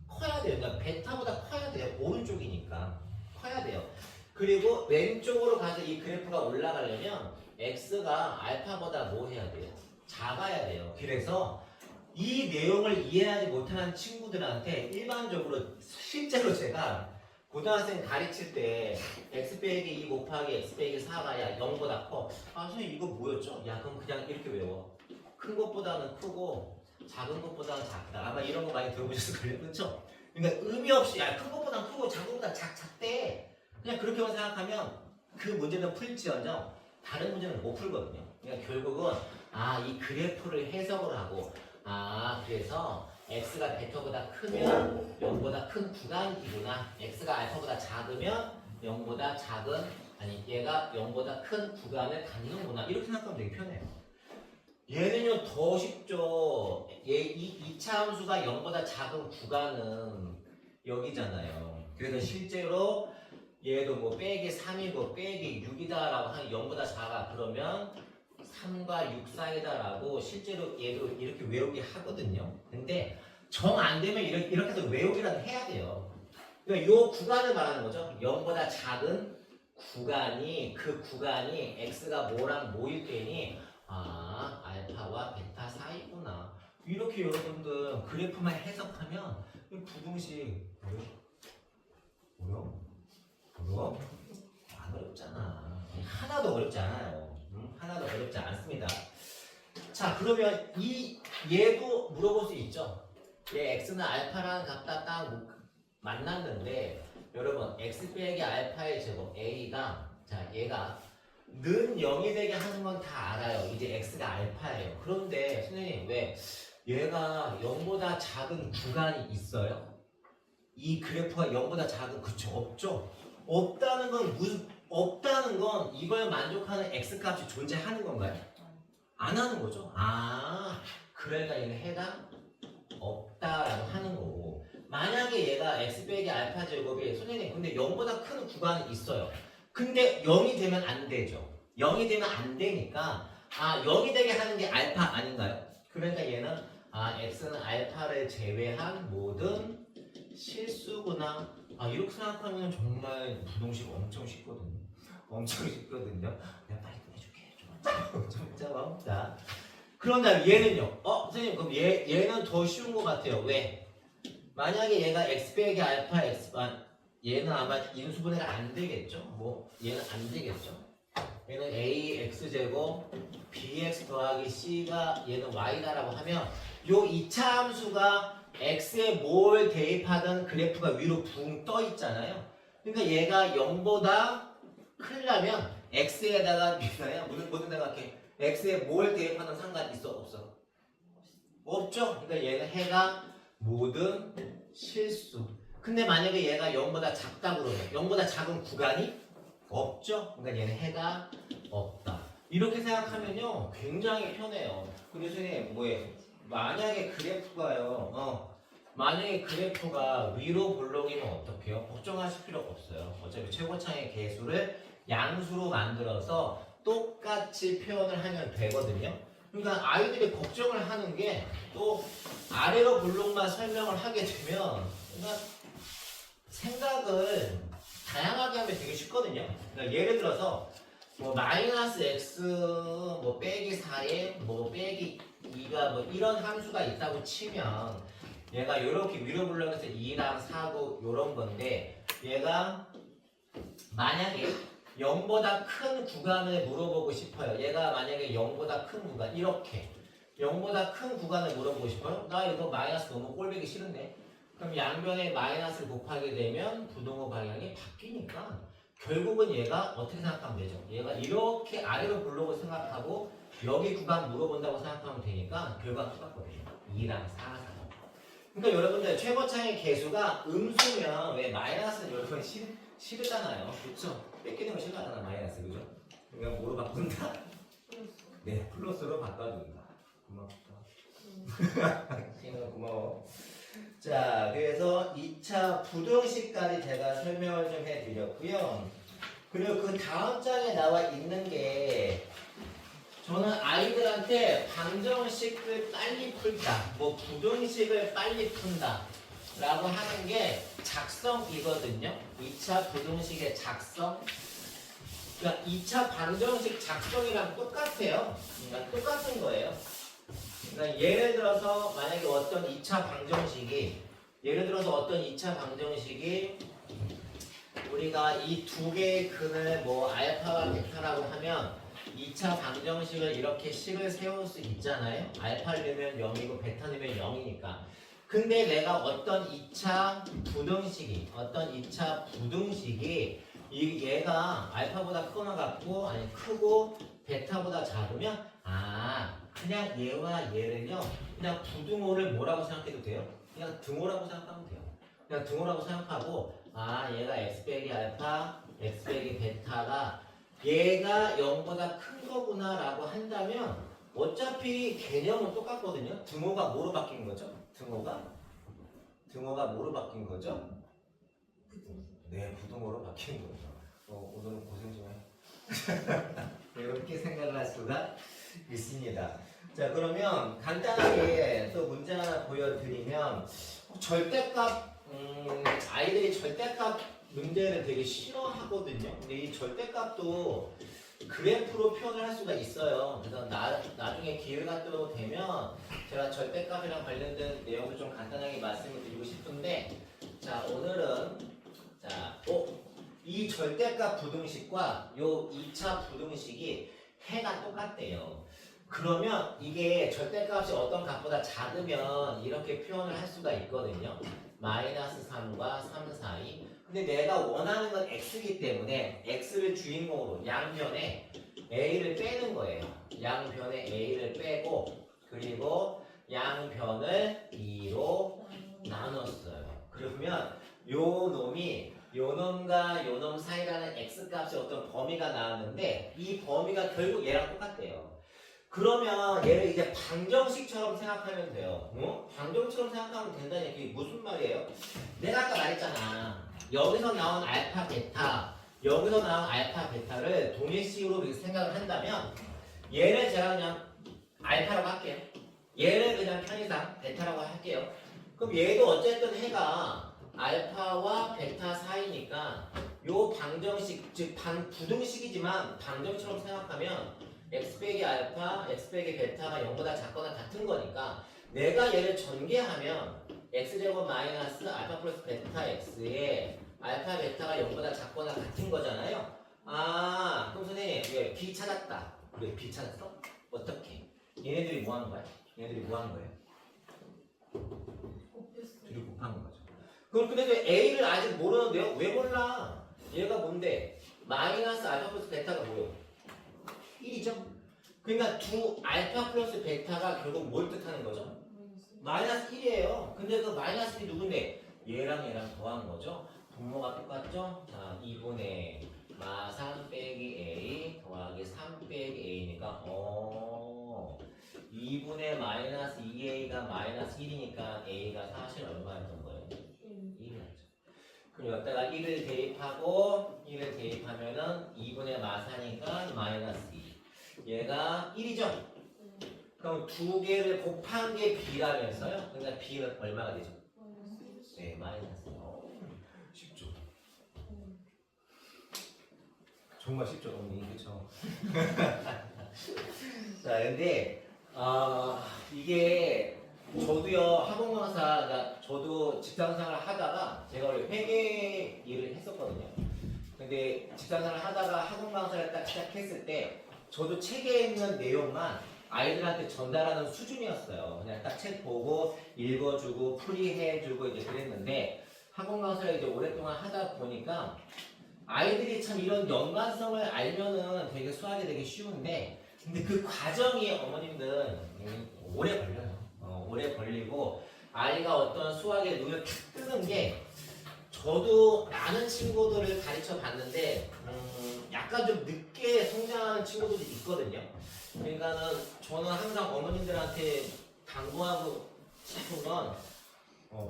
커야 돼요. 그러니까 베타보다 커야 돼요. 오른쪽이니까 커야 돼요. 그리고 왼쪽으로 가서 이 그래프가 올라가려면 x가 알파보다 뭐 해야 돼요? 작아야 돼요. 그래서 이 내용을 이해하지 못하는 친구들한테 일반적으로 실제로 제가 고등학생 가르칠 때 x 빼기 2 곱하기 x 빼기 4가 야 0보다 커. 아 선생님 이거 뭐였죠? 야 그럼 그냥 이렇게 외워. 큰 것보다는 크고 작은 것보다는 작다. 아마 이런 거 많이 들어보셨을 거예요. 그렇죠? 그러니까 의미 없이 야 큰 것보다는 크고 작은 것보다 작대. 그냥 그렇게만 생각하면 그 문제는 풀지언정 다른 문제는 못 풀거든요. 그러니까 결국은 이 그래프를 해석을 하고 그래서 x가 베타보다 크면 0보다 큰 구간이구나. x가 알파보다 작으면 0보다 작은 얘가 0보다 큰 구간을 갖는구나. 이렇게 생각하면 되게 편해요. 얘는요 더 쉽죠. 이 2차 함수가 0보다 작은 구간은 여기잖아요. 그래서 실제로 얘도 뭐 빼기 3이고 빼기 6이다 라고 하면 0보다 작아. 그러면 3과 6 사이다라고 실제로 얘도 이렇게 외우게 하거든요. 근데 정 안 되면 이렇게 해서 외우기라도 해야 돼요. 그러니까 요 구간을 말하는 거죠. 0보다 작은 구간이 그 구간이 x가 뭐랑 뭐일 때니 알파와 베타 사이구나. 이렇게 여러분들 그래프만 해석하면 부등식 어려워? 안 어렵잖아. 하나도 어렵지 않아요. 하나도 어렵지 않습니다. 자, 그러면 얘도 물어볼 수 있죠. 얘 x는 알파라는 값과 딱 만났는데 여러분 x 빼기 알파의 제곱 a가 얘가 는 0이 되게 하는 건 다 알아요. 이제 x가 알파예요. 그런데 선생님 왜 얘가 0보다 작은 구간이 있어요? 이 그래프가 0보다 작은 그쵸? 없죠? 없다는 건 이걸 만족하는 x값이 존재하는 건가요? 안 하는 거죠. 그러니까 얘는 해당 없다라고 하는 거고 만약에 얘가 x 빼기 알파 제곱이 선생님 근데 0보다 큰 구간이 있어요. 근데 0이 되면 안 되죠. 0이 되면 안 되니까 0이 되게 하는 게 알파 아닌가요? 그러니까 얘는 x는 알파를 제외한 모든 실수구나. 이렇게 생각하면 정말 부등식 엄청 쉽거든요. 내가 빨리 끝내줄게. 좀 잡아. 그런 다음에 얘는요. 선생님 그럼 얘는 더 쉬운 것 같아요. 왜? 만약에 얘가 x 빼기 알파 x만 얘는 아마 인수분해가 안 되겠죠. 얘는 안 되겠죠. 얘는 a x제곱 bx 더하기 c가 얘는 y다라고 하면 요 2차 함수가 x에 뭘 대입하든 그래프가 위로 붕 떠 있잖아요. 그러니까 얘가 0보다 크려면 x에다가 뭐든 생각해. x에 뭘 대입하든 상관 있어 없어? 없죠. 그러니까 얘는 해가 모든 실수. 근데 만약에 얘가 0보다 작다 그러면 0보다 작은 구간이 없죠. 그러니까 얘는 해가 없다. 이렇게 생각하면요 굉장히 편해요. 근데 선생님 만약에 그래프가 위로 볼록이면 어떡해요? 걱정하실 필요가 없어요. 어차피 최고차의 계수를 양수로 만들어서 똑같이 표현을 하면 되거든요. 그러니까 아이들이 걱정을 하는 게 또 아래로 볼록만 설명을 하게 되면 그러니까 생각을 다양하게 하면 되게 쉽거든요. 그러니까 예를 들어서 뭐 마이너스 x 뭐 빼기 4에 뭐 빼기 2가 뭐 이런 함수가 있다고 치면 얘가 이렇게 위로 불러서 2랑 4고 이런 건데 얘가 만약에 0보다 큰 구간을 물어보고 싶어요. 얘가 만약에 0보다 큰 구간 이렇게 0보다 큰 구간을 물어보고 싶어요. 나 이거 마이너스 너무 꼴보기 싫은데. 그럼 양변에 마이너스를 곱하게 되면 부등호 방향이 바뀌니까 결국은 얘가 어떻게 생각하면 되죠? 얘가 이렇게 아래로 불러고 생각하고 여기 구간 물어본다고 생각하면 되니까 결과가 똑같거든요. 2랑 4, 4. 그러니까 여러분들 최고차의 개수가 음수면 왜 마이너스는 여러분 싫으잖아요. 그렇죠? 뺏기는 거 싫어하잖아 마이너스. 그죠? 그러니까 뭐로 바꾼다? 네, 플러스로 바꿔준다. 고맙다. 신은 고마워. 자, 그래서 2차 부등식까지 제가 설명을 좀 해드렸고요. 그리고 그 다음 장에 나와 있는 게 저는 아이들한테 방정식을 빨리 풀다, 뭐 부등식을 빨리 푼다 라고 하는 게 작성이거든요. 2차 부등식의 작성. 그러니까 2차 방정식 작성이랑 똑같아요. 그러니까 똑같은 거예요. 그러니까 예를 들어서 만약에 어떤 2차 방정식이 우리가 이 두 개의 근을 뭐 알파와 베타라고 하면 2차 방정식을 이렇게 식을 세울 수 있잖아요. 알파를 넣으면 0이고 베타 넣으면 0이니까. 근데 내가 어떤 2차 부등식이 얘가 알파보다 크거나 같고 아니 크고 베타보다 작으면 그냥 얘와 얘를요 그냥 부등호를 뭐라고 생각해도 돼요? 그냥 등호라고 생각하면 돼요. 그냥 등호라고 생각하고 얘가 x 빼기 알파 x 빼기 베타가 얘가 0보다 큰 거구나 라고 한다면 어차피 개념은 똑같거든요. 등호가 뭐로 바뀐 거죠? 등호가 뭐로 바뀐 거죠? 네, 부등호로 바뀐 거죠. 오늘은 고생 좀 해. 이렇게 생각을 할 수가 있습니다. 자, 그러면 간단하게 또 문제 하나 보여드리면 절대값, 아이들이 절대값 문제를 되게 싫어하거든요. 근데 이 절대값도 그래프로 표현을 할 수가 있어요. 그래서 나중에 기회가 또 되면 제가 절대값이랑 관련된 내용을 좀 간단하게 말씀을 드리고 싶은데 자, 오늘은 이 절대값 부등식과 요 2차 부등식이 해가 똑같대요. 그러면 이게 절대값이 어떤 값보다 작으면 이렇게 표현을 할 수가 있거든요. 마이너스 3과 3 사이. 근데 내가 원하는 건 x이기 때문에 x를 주인공으로 양변에 a를 빼는 거예요. 양변에 a를 빼고 그리고 양변을 2로 나눴어요. 그러면 요 놈과 요 놈 사이라는 x값이 어떤 범위가 나왔는데 이 범위가 결국 얘랑 똑같대요. 그러면 얘를 이제 방정식처럼 생각하면 돼요. 방정식처럼 생각하면 된다는 얘기 무슨 말이에요? 내가 아까 말했잖아. 여기서 나온 알파 베타를 동일식으로 생각을 한다면 얘를 제가 그냥 알파라고 할게요. 얘를 그냥 편의상 베타라고 할게요. 그럼 얘도 어쨌든 해가 알파와 베타 사이니까 요 방정식, 즉 부등식이지만 방정식처럼 생각하면 x 빼기 알파, x 빼기 베타가 0보다 작거나 같은 거니까 내가 얘를 전개하면 x제곱 마이너스 알파 플러스 베타 x에 알파 베타가 0보다 작거나 같은 거잖아요. 그럼 선생님 왜 b 찾았다. 그래 b 찾았어? 어떻게? 얘네들이 뭐 하는 거야? 둘이 곱한 거죠. 그럼 근데 왜 a를 아직 모르는데요? 왜 몰라? 얘가 뭔데? 마이너스 알파 플러스 베타가 뭐예요? 1이죠? 그러니까 두 알파 플러스 베타가 결국 뭘 뜻하는 거죠? 마이너스 1이에요. 근데 그 마이너스 1이 누군데? 얘랑 더한 거죠? 분모가 똑같죠? 자, 2분의 마3 빼기 a 더하기 3 빼기 a니까 2분의 마이너스 2a가 마이너스 1이니까 a가 사실 얼마였던 거예요? 1이었죠. 그럼 여기다가 1을 대입하면은 2분의 마4니까 마이너스 2. 얘가 1이죠? 그럼 두 개를 곱한 게 b라면서요? 그러니까 b는 얼마가 되죠? 네, 마이너스. 쉽죠? 정말 쉽죠, 어머니. 그렇죠. 자, 근데 이게 저도요 학원 강사, 저도 직장생활을 하다가 제가 원래 회계 일을 했었거든요. 근데 직장생활을 하다가 학원 강사를 딱 시작했을 때 저도 책에 있는 내용만 아이들한테 전달하는 수준이었어요. 그냥 딱 책 보고 읽어주고 풀이해주고 이제 그랬는데 학원 강사를 이제 오랫동안 하다 보니까 아이들이 참 이런 연관성을 알면은 되게 수학이 되게 쉬운데 근데 그 과정이 어머님들 오래 걸려요. 오래 걸리고 아이가 어떤 수학의 눈을 탁 뜨는 게 저도 많은 친구들을 가르쳐 봤는데 약간 좀 늦게 성장하는 친구들이 있거든요. 그러니까는 저는 항상 어머님들한테 당부하고 싶은 건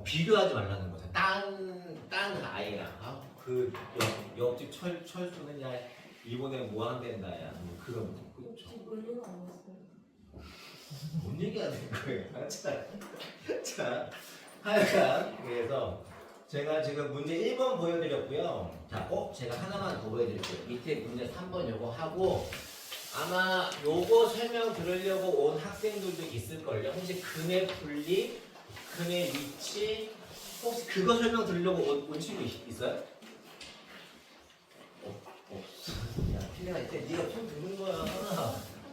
비교하지 말라는 거죠. 딴 아이랑 그 옆집 철수는 야 이번에 뭐 한댄다 야 뭐 그런 거. 그렇죠. 혹시 물론 안 왔어요? 뭔 얘기하는 거예요? 자, 하여간 그래서 제가 지금 문제 1번 보여드렸고요. 자, 제가 하나만 더 보여드릴게요. 밑에 문제 3번 요거 하고 아마 요거 설명 들으려고 온 학생들도 있을걸요. 혹시 근의 분리, 근의 위치 혹시 그거 설명 들으려고 온 친구 있어요? 야, 필리가 이때 네가 손 드는 거야.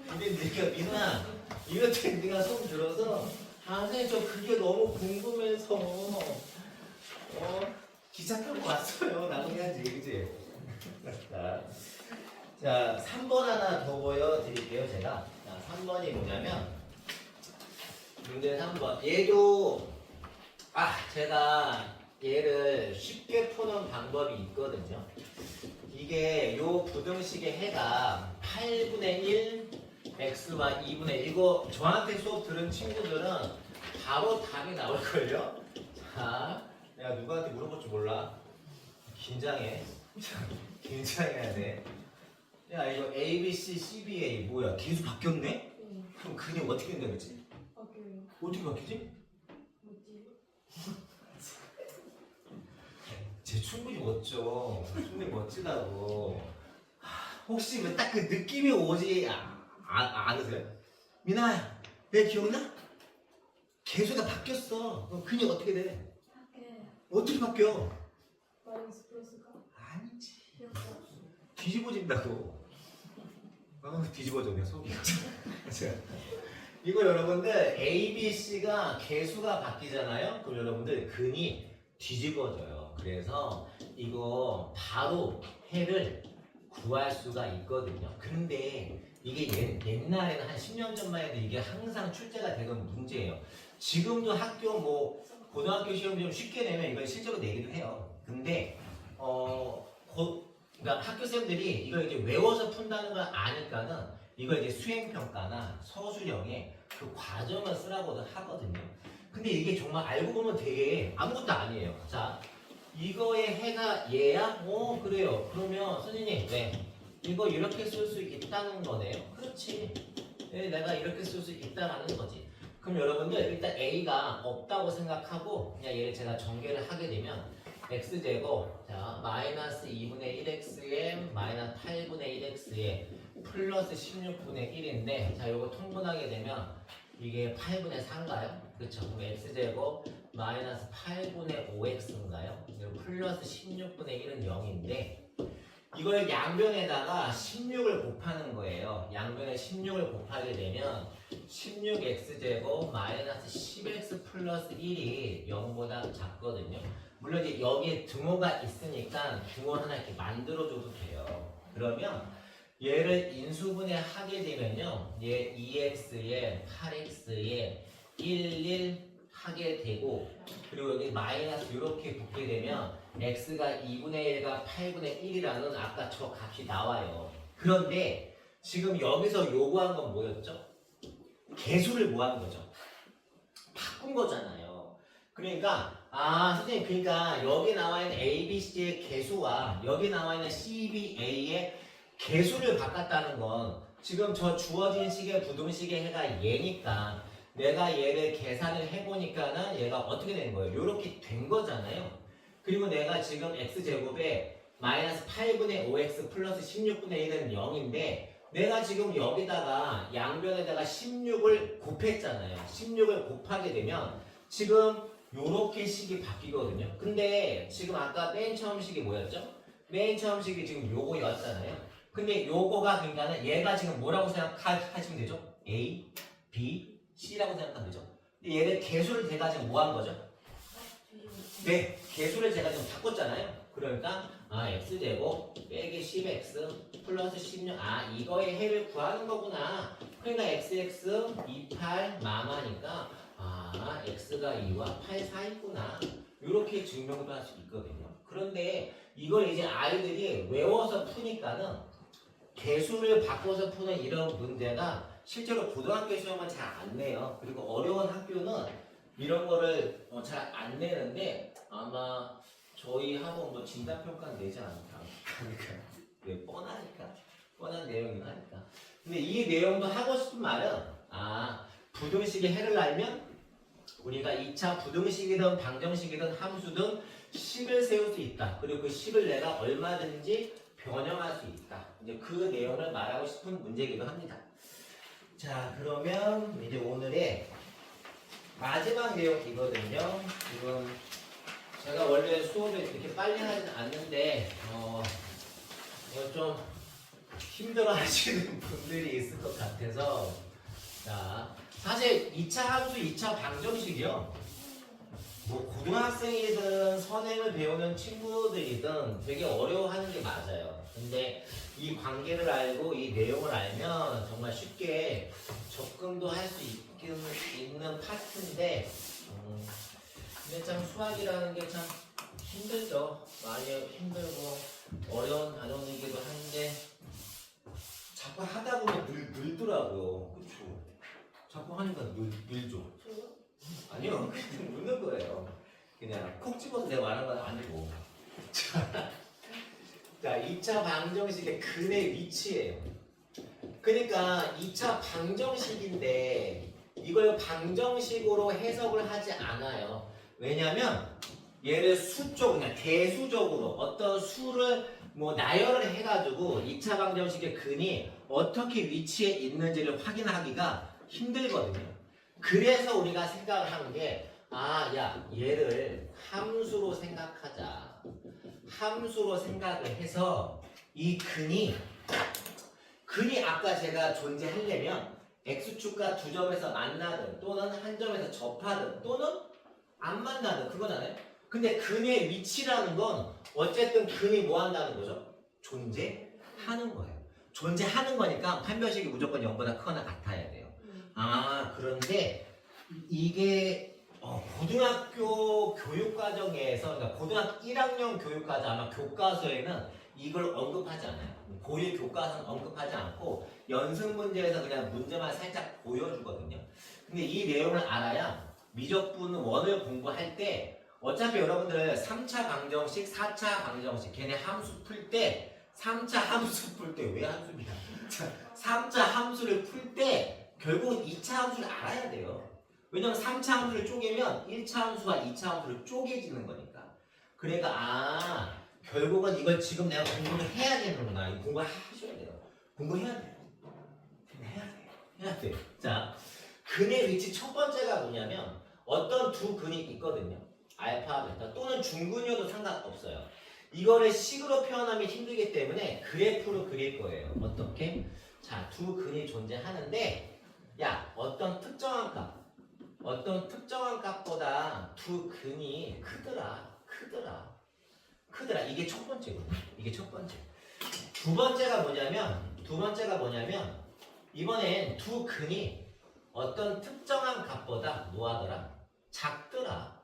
근데 네가 민아 이럴 때 네가 손 들어서 선생님 저 그게 너무 궁금해서 기차 타고 왔어요. 나도 해야지, 그치? 자, 3번 하나 더 보여드릴게요, 제가. 자, 3번이 뭐냐면, 문제 3번. 얘도, 제가 얘를 쉽게 푸는 방법이 있거든요. 이게 요 부등식의 해가 8분의 1, x와 2분의 1. 이거 저한테 수업 들은 친구들은 바로 답이 나올걸요? 자. 내가 누구한테 물어볼 줄 몰라. 긴장해. 긴장해야 돼. 야 이거 A, B, C, C, B, A 뭐야? 계속 바뀌었네? 네. 그럼 그게 어떻게 된다 그랬지? 바뀌어요. 어떻게 바뀌지? 뭐지? 쟤 충분히 멋져. 충분히 멋지다고. 혹시 왜 딱 그 느낌이 오지 않으세요? 미나야, 내 기억나? 개수가 바뀌었어. 그럼 그게 어떻게 돼? 바뀌어요. 어떻게 바뀌어? 마이너스 플러스가? 아니지. 이렇게. 뒤집어진다고. 뒤집어져 그냥 속이. 이거 여러분들 A, B, C가 개수가 바뀌잖아요. 그럼 여러분들 근이 뒤집어져요. 그래서 이거 바로 해를 구할 수가 있거든요. 그런데 이게 옛날에는 한 10년 전만 해도 이게 항상 출제가 되던 문제예요. 지금도 학교 고등학교 시험 좀 쉽게 내면 이걸 실제로 내기도 해요. 근데 그러니까 학교생들이 이걸 이제 외워서 푼다는 걸 아니까는 이걸 이제 수행평가나 서술형에 그 과정을 쓰라고도 하거든요. 근데 이게 정말 알고 보면 되게 아무것도 아니에요. 자, 이거의 해가 얘야? 그래요. 그러면 선생님, 네. 이거 이렇게 쓸 수 있다는 거네요. 그렇지. 네, 내가 이렇게 쓸 수 있다는 거지. 그럼 여러분들 일단 A가 없다고 생각하고 그냥 얘를 제가 전개를 하게 되면 x제곱 자 마이너스 2분의 1x에 마이너스 8분의 1x에 플러스 16분의 1인데 자 요거 통분하게 되면 이게 8분의 4인가요? 그렇죠. 그럼 x제곱 마이너스 8분의 5x인가요? 그리고 플러스 16분의 1은 0인데 이걸 양변에다가 16을 곱하는 거예요. 양변에 16을 곱하게 되면 16x제곱 마이너스 10x 플러스 1이 0보다 작거든요. 물론 이제 여기에 등호가 있으니까 등호 하나 이렇게 만들어줘도 돼요. 그러면 얘를 인수분해 하게 되면요. 얘 2x에 8x에 11 하게 되고 그리고 여기 마이너스 이렇게 붙게 되면 x가 2분의 1과 8분의 1이라는 아까 저 값이 나와요. 그런데 지금 여기서 요구한 건 뭐였죠? 개수를 모아는 거죠. 바꾼 거잖아요. 그러니까 선생님 그러니까 여기 나와 있는 A, B, C의 개수와 여기 나와 있는 C, B, A의 개수를 바꿨다는 건 지금 저 주어진 식의 부등식의 해가 얘니까 내가 얘를 계산을 해보니까는 얘가 어떻게 된 거예요? 이렇게 된 거잖아요. 그리고 내가 지금 x제곱에 마이너스 8분의 5x 플러스 16분의 1은 0인데 내가 지금 여기다가 양변에다가 16을 곱했잖아요. 16을 곱하게 되면 지금 요렇게 식이 바뀌거든요. 근데 지금 아까 맨 처음 식이 뭐였죠? 맨 처음 식이 지금 요거였잖아요. 근데 요거가 그러니까는 얘가 지금 뭐라고 생각하시면 되죠? A, B, C라고 생각하면 되죠. 근데 얘를 개수를 제가 지금 뭐 한 거죠? 네, 개수를 제가 지금 바꿨잖아요. 그러니까 x제곱 빼기 10x 플러스 16 이거의 해를 구하는 거구나. 그러니까 xx 28 마마니까 x가 2와 8 사이구나. 이렇게 증명도 할 수 있거든요. 그런데 이걸 이제 아이들이 외워서 푸니까는 개수를 바꿔서 푸는 이런 문제가 실제로 고등학교 시험은 잘 안 내요. 그리고 어려운 학교는 이런 거를 잘 안 내는데 아마 저희 학원 뭐 진단평가는 내지 않을까. 그러니까 왜 뻔한 내용이 하니까. 근데 이 내용도 하고 싶은 말은 부등식의 해를 알면 우리가 2차 부등식이든 방정식이든 함수든 식을 세울 수 있다. 그리고 그 식을 내가 얼마든지 변형할 수 있다. 이제 그 내용을 말하고 싶은 문제이기도 합니다. 자, 그러면 이제 오늘의 마지막 내용이거든요. 지금 제가 원래 수업을 이렇게 빨리 하진 않는데 좀 힘들어 하시는 분들이 있을 것 같아서 자, 사실 2차 함수, 2차 방정식이요. 뭐 고등학생이든 선행을 배우는 친구들이든 되게 어려워하는 게 맞아요. 근데 이 관계를 알고 이 내용을 알면 정말 쉽게 접근도 할 수 있는 파트인데 근데 참 수학이라는 게 참 힘들죠. 많이 힘들고 어려운 단원이기도 한데 자꾸 하다 보면 늘더라고요. 그렇죠? 자꾸 하니까 늘죠. 아니요, 그냥 묻는 거예요. 그냥 콕 집어서 내가 말한 건 아니고. 자, 2차 방정식의 근의 위치예요. 그러니까 2차 방정식인데 이걸 방정식으로 해석을 하지 않아요. 왜냐면 얘를 수적, 그냥 대수적으로 어떤 수를 뭐 나열을 해가지고 2차 방정식의 근이 어떻게 위치해 있는지를 확인하기가 힘들거든요. 그래서 우리가 생각을 하는 게 얘를 함수로 생각하자. 함수로 생각을 해서 이 근이 아까 제가 존재하려면 x축과 두 점에서 만나든 또는 한 점에서 접하든 또는 안 만나든 그거잖아요. 근데 근의 위치라는 건 어쨌든 근이 뭐 한다는 거죠? 존재하는 거예요. 존재하는 거니까 판별식이 무조건 0보다 크거나 같아야 돼요. 그런데 이게 고등학교 교육과정에서 그러니까 고등학교 1학년 교육과정 아마 교과서에는 이걸 언급하지 않아요. 고유 교과서는 언급하지 않고 연습 문제에서 그냥 문제만 살짝 보여주거든요. 근데 이 내용을 알아야 미적분 1을 공부할 때 어차피 여러분들 3차 방정식, 4차 방정식 걔네 함수 풀 때 3차 함수 풀 때 왜 함수입니다. 3차 함수를 풀 때 결국은 2차 함수를 알아야 돼요. 왜냐면 3차 함수를 쪼개면 1차 함수와 2차 함수를 쪼개지는 거니까. 그러니까 결국은 이걸 지금 내가 공부를 해야 되는구나. 이 공부를 하셔야 돼요. 공부해야 돼요. 해야 돼요. 자, 근의 위치 첫 번째가 뭐냐면 어떤 두 근이 있거든요. 알파, 베타 또는 중근이어도 상관없어요. 이거를 식으로 표현하면 힘들기 때문에 그래프로 그릴 거예요. 어떻게? 자, 두 근이 존재하는데 어떤 특정한 값보다 두 근이 크더라. 이게 첫 번째거든요. 이게 첫 번째. 두 번째가 뭐냐면 이번엔 두 근이 어떤 특정한 값보다 뭐하더라? 작더라.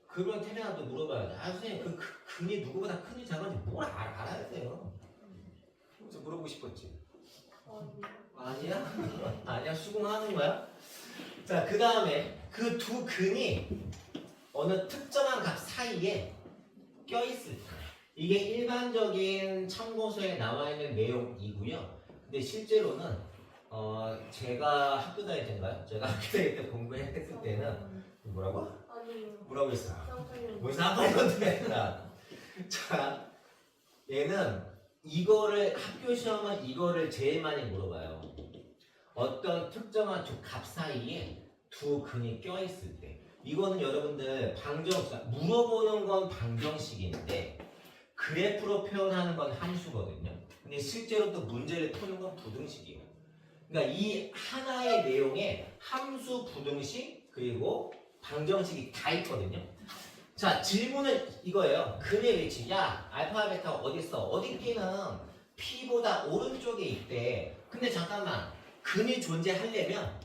그러면 태민한테 물어봐야 돼. 선생님 그 근이 누구보다 큰지 작은지 뭘 알아야 돼요. 그래서 물어보고 싶었지. 아니야? 수긍하는 거야? 자, 그 다음에 그 두 근이 어느 특정한 값 사이에 껴있을 때 이게 일반적인 참고서에 나와 있는 내용이고요. 근데 실제로는 제가 학교 다닐 때인가요? 제가 학교 다닐 때 공부했을 때는 뭐라고? 아니요. 뭐라고 했어? 쌍둥이. 뭐 상관이 어떻게 했나? 자, 얘는 이거를 학교 시험은 이거를 제일 많이 물어봐요. 어떤 특정한 두 값 사이에 두 근이 껴 있을 때. 이거는 여러분들 방정식, 물어보는 건 방정식인데 그래프로 표현하는 건 함수거든요. 근데 실제로 또 문제를 푸는 건 부등식이에요. 그러니까 이 하나의 내용에 함수, 부등식, 그리고 방정식이 다 있거든요. 자, 질문은 이거예요. 근의 위치. 야, 알파, 베타 어디 있어? 어디 있기는 P보다 오른쪽에 있대. 근데 잠깐만. 근이 존재하려면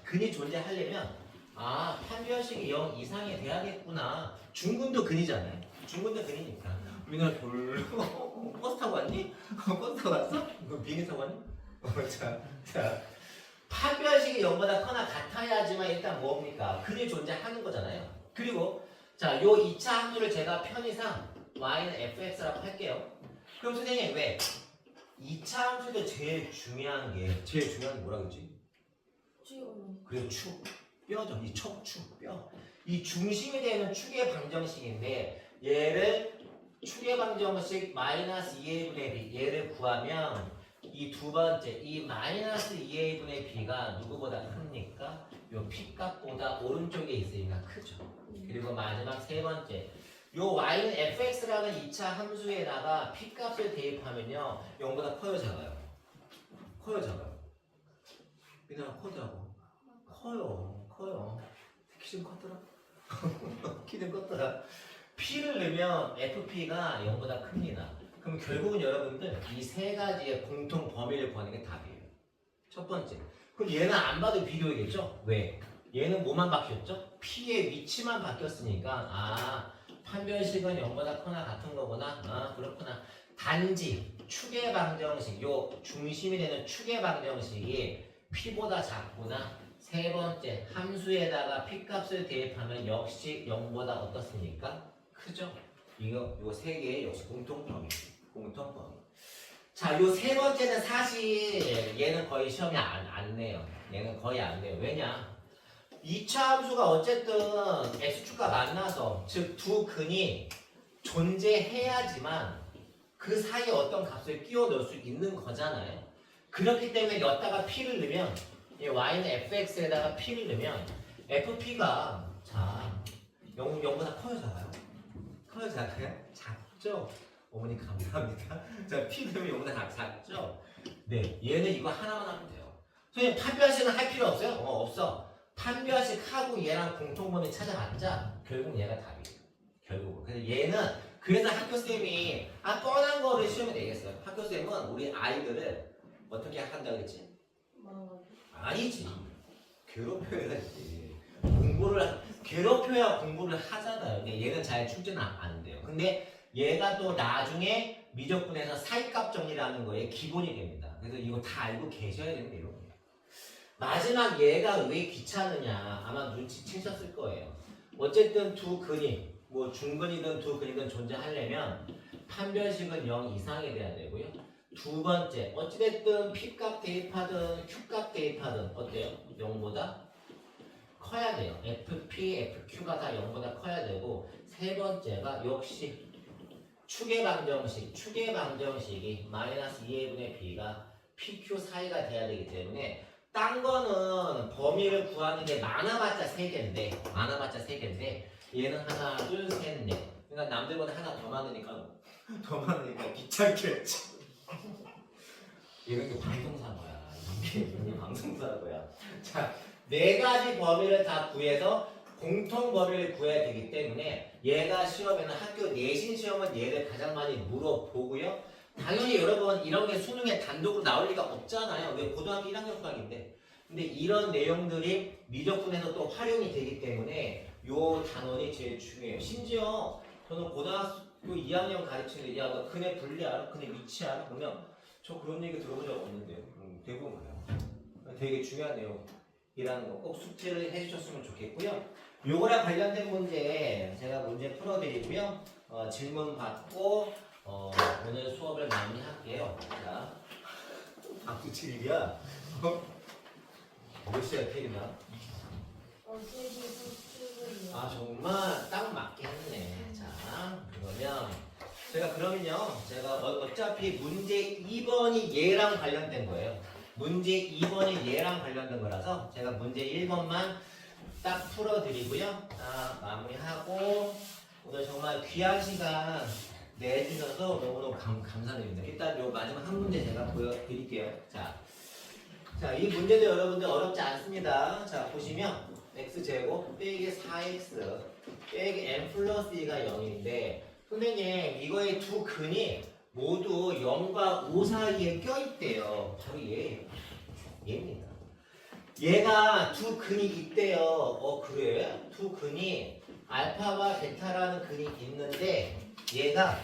아, 판별식이 0 이상이 돼야겠구나. 중근도 근이잖아요. 중근도 근이니까. 우리나라 별로 버스 타고 왔니? 버스 타고 왔어? 비행기 타고 왔니? 자. 판별식이 0보다 커나 같아야지만 일단 뭡니까? 근이 존재하는 거잖아요. 그리고 자, 요 2차 함수를 제가 편의상 y는 fx라고 할게요. 그럼 선생님 왜? 2차 함수도 제일 중요한 게 뭐라 그러지? 그리고 축, 뼈죠. 이 척축, 뼈. 이 중심이 되는 축의 방정식인데 얘를 축의 방정식 마이너스 2a분의 b 얘를 구하면 이 두 번째 이 마이너스 2a분의 b가 누구보다 큽니까? 요 p 값보다 오른쪽에 있으니까 크죠. 그리고 마지막 세 번째 요 y는 fx라는 2차 함수에다가 p 값을 대입하면요 0보다 커요 작아요? 커요 작아요? 민아가 커더라고. 커요. 키 좀 컸더라. 키 좀 컸더라. p를 넣으면 fp가 0보다 큽니다. 그럼 결국은 여러분들 이 세 가지의 공통 범위를 구하는 게 답이에요. 첫 번째. 그럼 얘는 안 봐도 비교이겠죠? 왜? 얘는 뭐만 바뀌었죠? p의 위치만 바뀌었으니까 아 판별식은 0보다 커나 같은 거구나. 아 그렇구나. 단지 축의 방정식 요 중심이 되는 축의 방정식이 p보다 작구나. 세 번째 함수에다가 p값을 대입하면 역시 0보다 어떻습니까? 크죠? 이거 세 개의 역시 공통범위. 자, 요 세 번째는 사실 얘는 거의 시험에 안 내요. 얘는 거의 안 내요. 왜냐? 2차 함수가 어쨌든 x축과 만나서 즉 두 근이 존재해야지만 그 사이에 어떤 값을 끼워 넣을 수 있는 거잖아요. 그렇기 때문에 여기다가 p를 넣으면 이 y는 fx에다가 p를 넣으면 fp가 자 0보다 커요 작아요? 커요 작아요? 작죠? 어머니 감사합니다. 자 p 넣으면 0보다 작죠? 네 얘는 이거 하나만 하면 돼요. 선생님 판별식은 할 필요 없어요? 없어. 판별식하고 얘랑 공통범위 찾아봤자 결국 얘가 답이에요. 결국은. 그래서 얘는 그래서 학교쌤이 뻔한 거를 시험에 내겠어요. 학교쌤은 우리 아이들을 어떻게 한다 그랬지? 아니지. 괴롭혀야지. 괴롭혀야 공부를 하잖아요. 근데 얘는 잘 출제는 안 돼요. 근데 얘가 또 나중에 미적분에서 사이값 정리라는 거에 기본이 됩니다. 그래서 이거 다 알고 계셔야 되는 내용이에요. 마지막 얘가 왜 귀찮으냐 아마 눈치채셨을 거예요. 어쨌든 두 근이 뭐 중근이든 두 근이든 존재하려면 판별식은 0 이상이 돼야 되고요. 두 번째 어찌됐든 P값 대입하든 Q값 대입하든 어때요? 0보다 커야 돼요. FP, FQ가 다 0보다 커야 되고 세 번째가 역시 축의 방정식이 마이너스 2a분의 b가 PQ 사이가 돼야 되기 때문에 딴 거는 범위를 구하는 게 많아봤자 3개인데 얘는 하나, 둘, 셋, 넷. 그러니까 남들보다 하나 더 많으니까 귀찮겠지. 이런 게 방송사고야. 이게 방송사고야. 자, 4가지 범위를 다 구해서 공통 범위를 구해야 되기 때문에 얘가 시험에는 학교 내신 시험은 얘를 가장 많이 물어보고요. 당연히 여러분 이런 게 수능에 단독으로 나올 리가 없잖아요. 왜 고등학교 1학년 수학인데. 근데 이런 내용들이 미적분에서 또 활용이 되기 때문에 요 단원이 제일 중요해요. 심지어 저는 고등학교 2학년 가르치는데 야 너 근의 분리 알아? 근의 위치 알아? 그러면 저 그런 얘기 들어본 적 없는데요. 대부분 그래요. 되게 중요한 내용이라는 거 꼭 숙제를 해주셨으면 좋겠고요. 요거랑 관련된 문제 제가 문제 풀어드리고요. 질문 받고 오늘 수업을 마무리할게요. 자, 박수 칠이야. 몇 시야 테리나? 아 정말 딱 맞게 했네. 자 그러면 제가 그러면요, 제가 어차피 문제 2번이 얘랑 관련된 거예요. 문제 2번이 얘랑 관련된 거라서 제가 문제 1번만 딱 풀어드리고요. 마무리하고 오늘 정말 귀한 시간 내주셔서 너무너무 감사드립니다. 일단 요 마지막 한 문제 제가 보여드릴게요. 자, 이 문제도 여러분들 어렵지 않습니다. 자, 보시면 x제곱 빼기 4x 빼기 n 플러스 2가 0인데 선생님 이거의 두 근이 모두 0과 5 사이에 껴있대요. 바로 얘입니다. 얘가 두 근이 있대요. 그래? 두 근이 알파와 베타라는 근이 있는데 얘가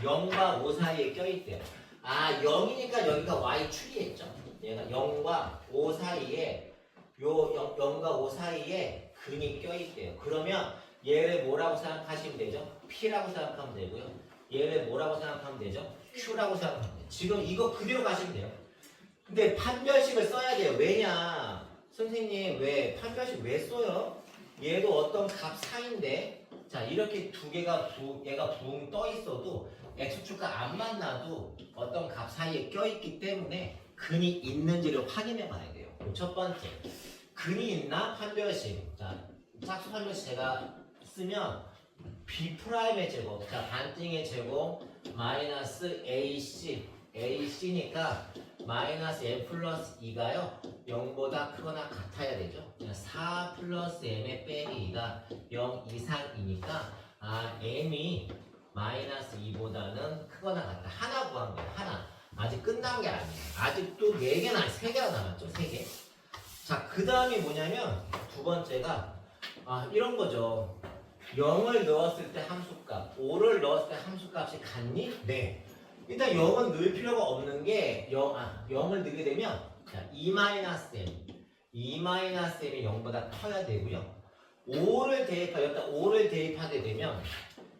0과 5 사이에 껴있대요. 0이니까 여기가 y축이겠죠. 얘가 0과 5 사이에 0과 5 사이에 근이 껴있대요. 그러면 얘를 뭐라고 생각하시면 되죠? P라고 생각하면 되고요. 얘를 뭐라고 생각하면 되죠? Q라고 생각하면 돼요. 지금 이거 그대로 가시면 돼요. 근데 판별식을 써야 돼요. 왜냐? 선생님 왜 판별식 왜 써요? 얘도 어떤 값 사이인데 자 이렇게 두 개가 얘가 붕 떠 있어도 x축과 안 만나도 어떤 값 사이에 껴있기 때문에 근이 있는지를 확인해 봐야 돼요. 첫 번째 근이 있나? 판별식. 자 짝수 판별식 제가 쓰면 B'의 제곱, 자 반띵의 제곱 마이너스 AC니까 마이너스 M 플러스 2가요 0보다 크거나 같아야 되죠. 4 플러스 M의 빼기 2가 0 이상이니까 M이 마이너스 2보다는 크거나 같다. 하나 구한 거예요. 하나. 아직 끝난 게 아니에요. 아직도 4개나 3개가 남았죠. 3개. 자, 그 다음이 뭐냐면 두 번째가 이런 거죠. 0을 넣었을 때 함수값, 5를 넣었을 때 함수값이 같니? 네. 일단 0은 넣을 필요가 없는 게 0을 넣게 되면 2-m, 2-m이 0보다 커야 되고요. 5를 대입하게 되면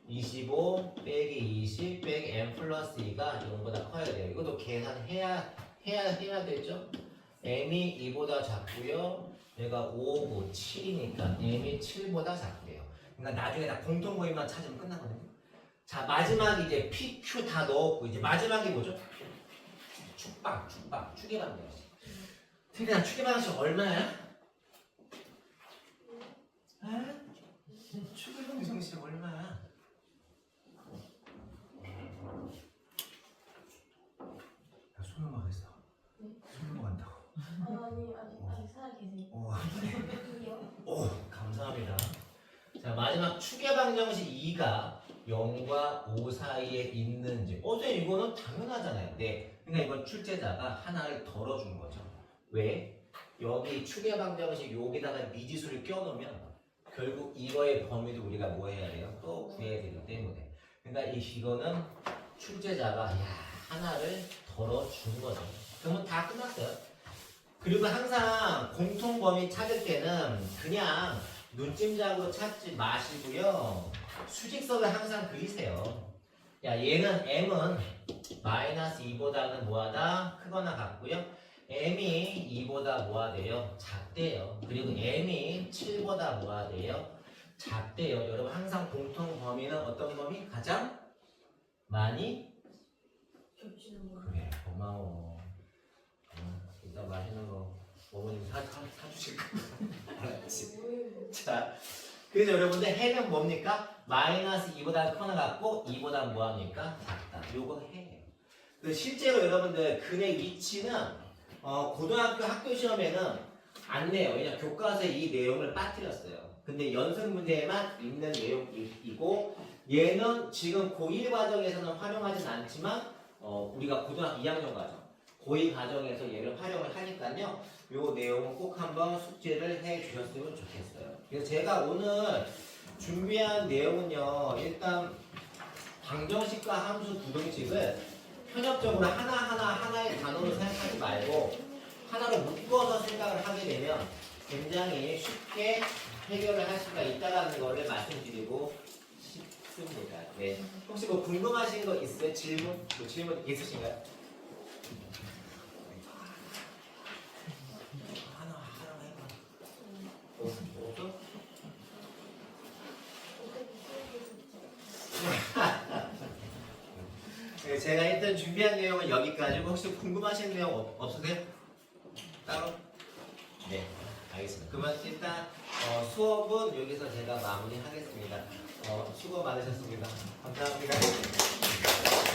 25 빼기 20 빼기 m 플러스 2가 0보다 커야 돼요. 이것도 계산해야 되죠. m이 2보다 작고요. 얘가 5, 9, 7이니까 m이 7보다 작대요. 그러니까 나중에 다 공통고임만 찾으면 끝나거든요. 자 마지막 이제 P, Q 다 넣었고 이제 마지막이 뭐죠? 축의 방정식. 특히나 축의 방정식 얼마야? 축의 방정식 얼마야? 나 손 넘어가겠어. 손 넘어간다고. 아직 살아계세요. 오, 감사합니다. 자 마지막 축의 방정식 2가 0과 5 사이에 있는지. 선생님 이거는 당연하잖아요. 네. 그러니까 이건 출제자가 하나를 덜어준 거죠. 왜? 여기 축의 방정식 여기다가 미지수를 껴놓으면 결국 이거의 범위도 우리가 뭐 해야 돼요? 또 구해야 되기 때문에. 그러니까 이거는 출제자가 하나를 덜어준 거죠. 그러면 다 끝났어요. 그리고 항상 공통 범위 찾을 때는 그냥 눈찜작으로 찾지 마시고요. 수직선을 항상 그리세요. 얘는 m은 마이너스 2보다는 뭐하다? 크거나 같고요. m이 2보다 뭐하대요? 작대요. 그리고 m이 7보다 뭐하대요? 작대요. 여러분 항상 공통 범위는 어떤 범위? 가장 많이 겹치는 거. 그래 고마워. 이따 맛있는 거 어머님 사주실 거야. 알았지? 자, 그래서 여러분들 해는 뭡니까? 마이너스 2보다 크거나 같고 2보다 뭐합니까? 작다. 요거 해요. 실제로 여러분들 근의 위치는 고등학교 학교 시험에는 안 내요. 왜냐 교과서에 이 내용을 빠뜨렸어요. 근데 연습 문제에만 있는 내용이고 얘는 지금 고1 과정에서는 활용하진 않지만 우리가 고등학교 2학년 과정 고2 과정에서 얘를 활용을 하니까요. 요 내용은 꼭 한번 숙제를 해 주셨으면 좋겠어요. 그래서 제가 오늘 준비한 내용은요. 일단 방정식과 함수 부등식을 편협적으로 하나의 단어로 생각하지 말고 하나로 묶어서 생각을 하게 되면 굉장히 쉽게 해결을 할 수가 있다는 거를 말씀드리고 싶습니다. 네. 혹시 뭐 궁금하신 거 있어요? 질문 있으신가요? 하나 해봐. 없어? 제가 일단 준비한 내용은 여기까지. 혹시 궁금하신 내용 없으세요? 따로? 네, 알겠습니다. 그러면 일단 수업은 여기서 제가 마무리하겠습니다. 수고 많으셨습니다. 감사합니다.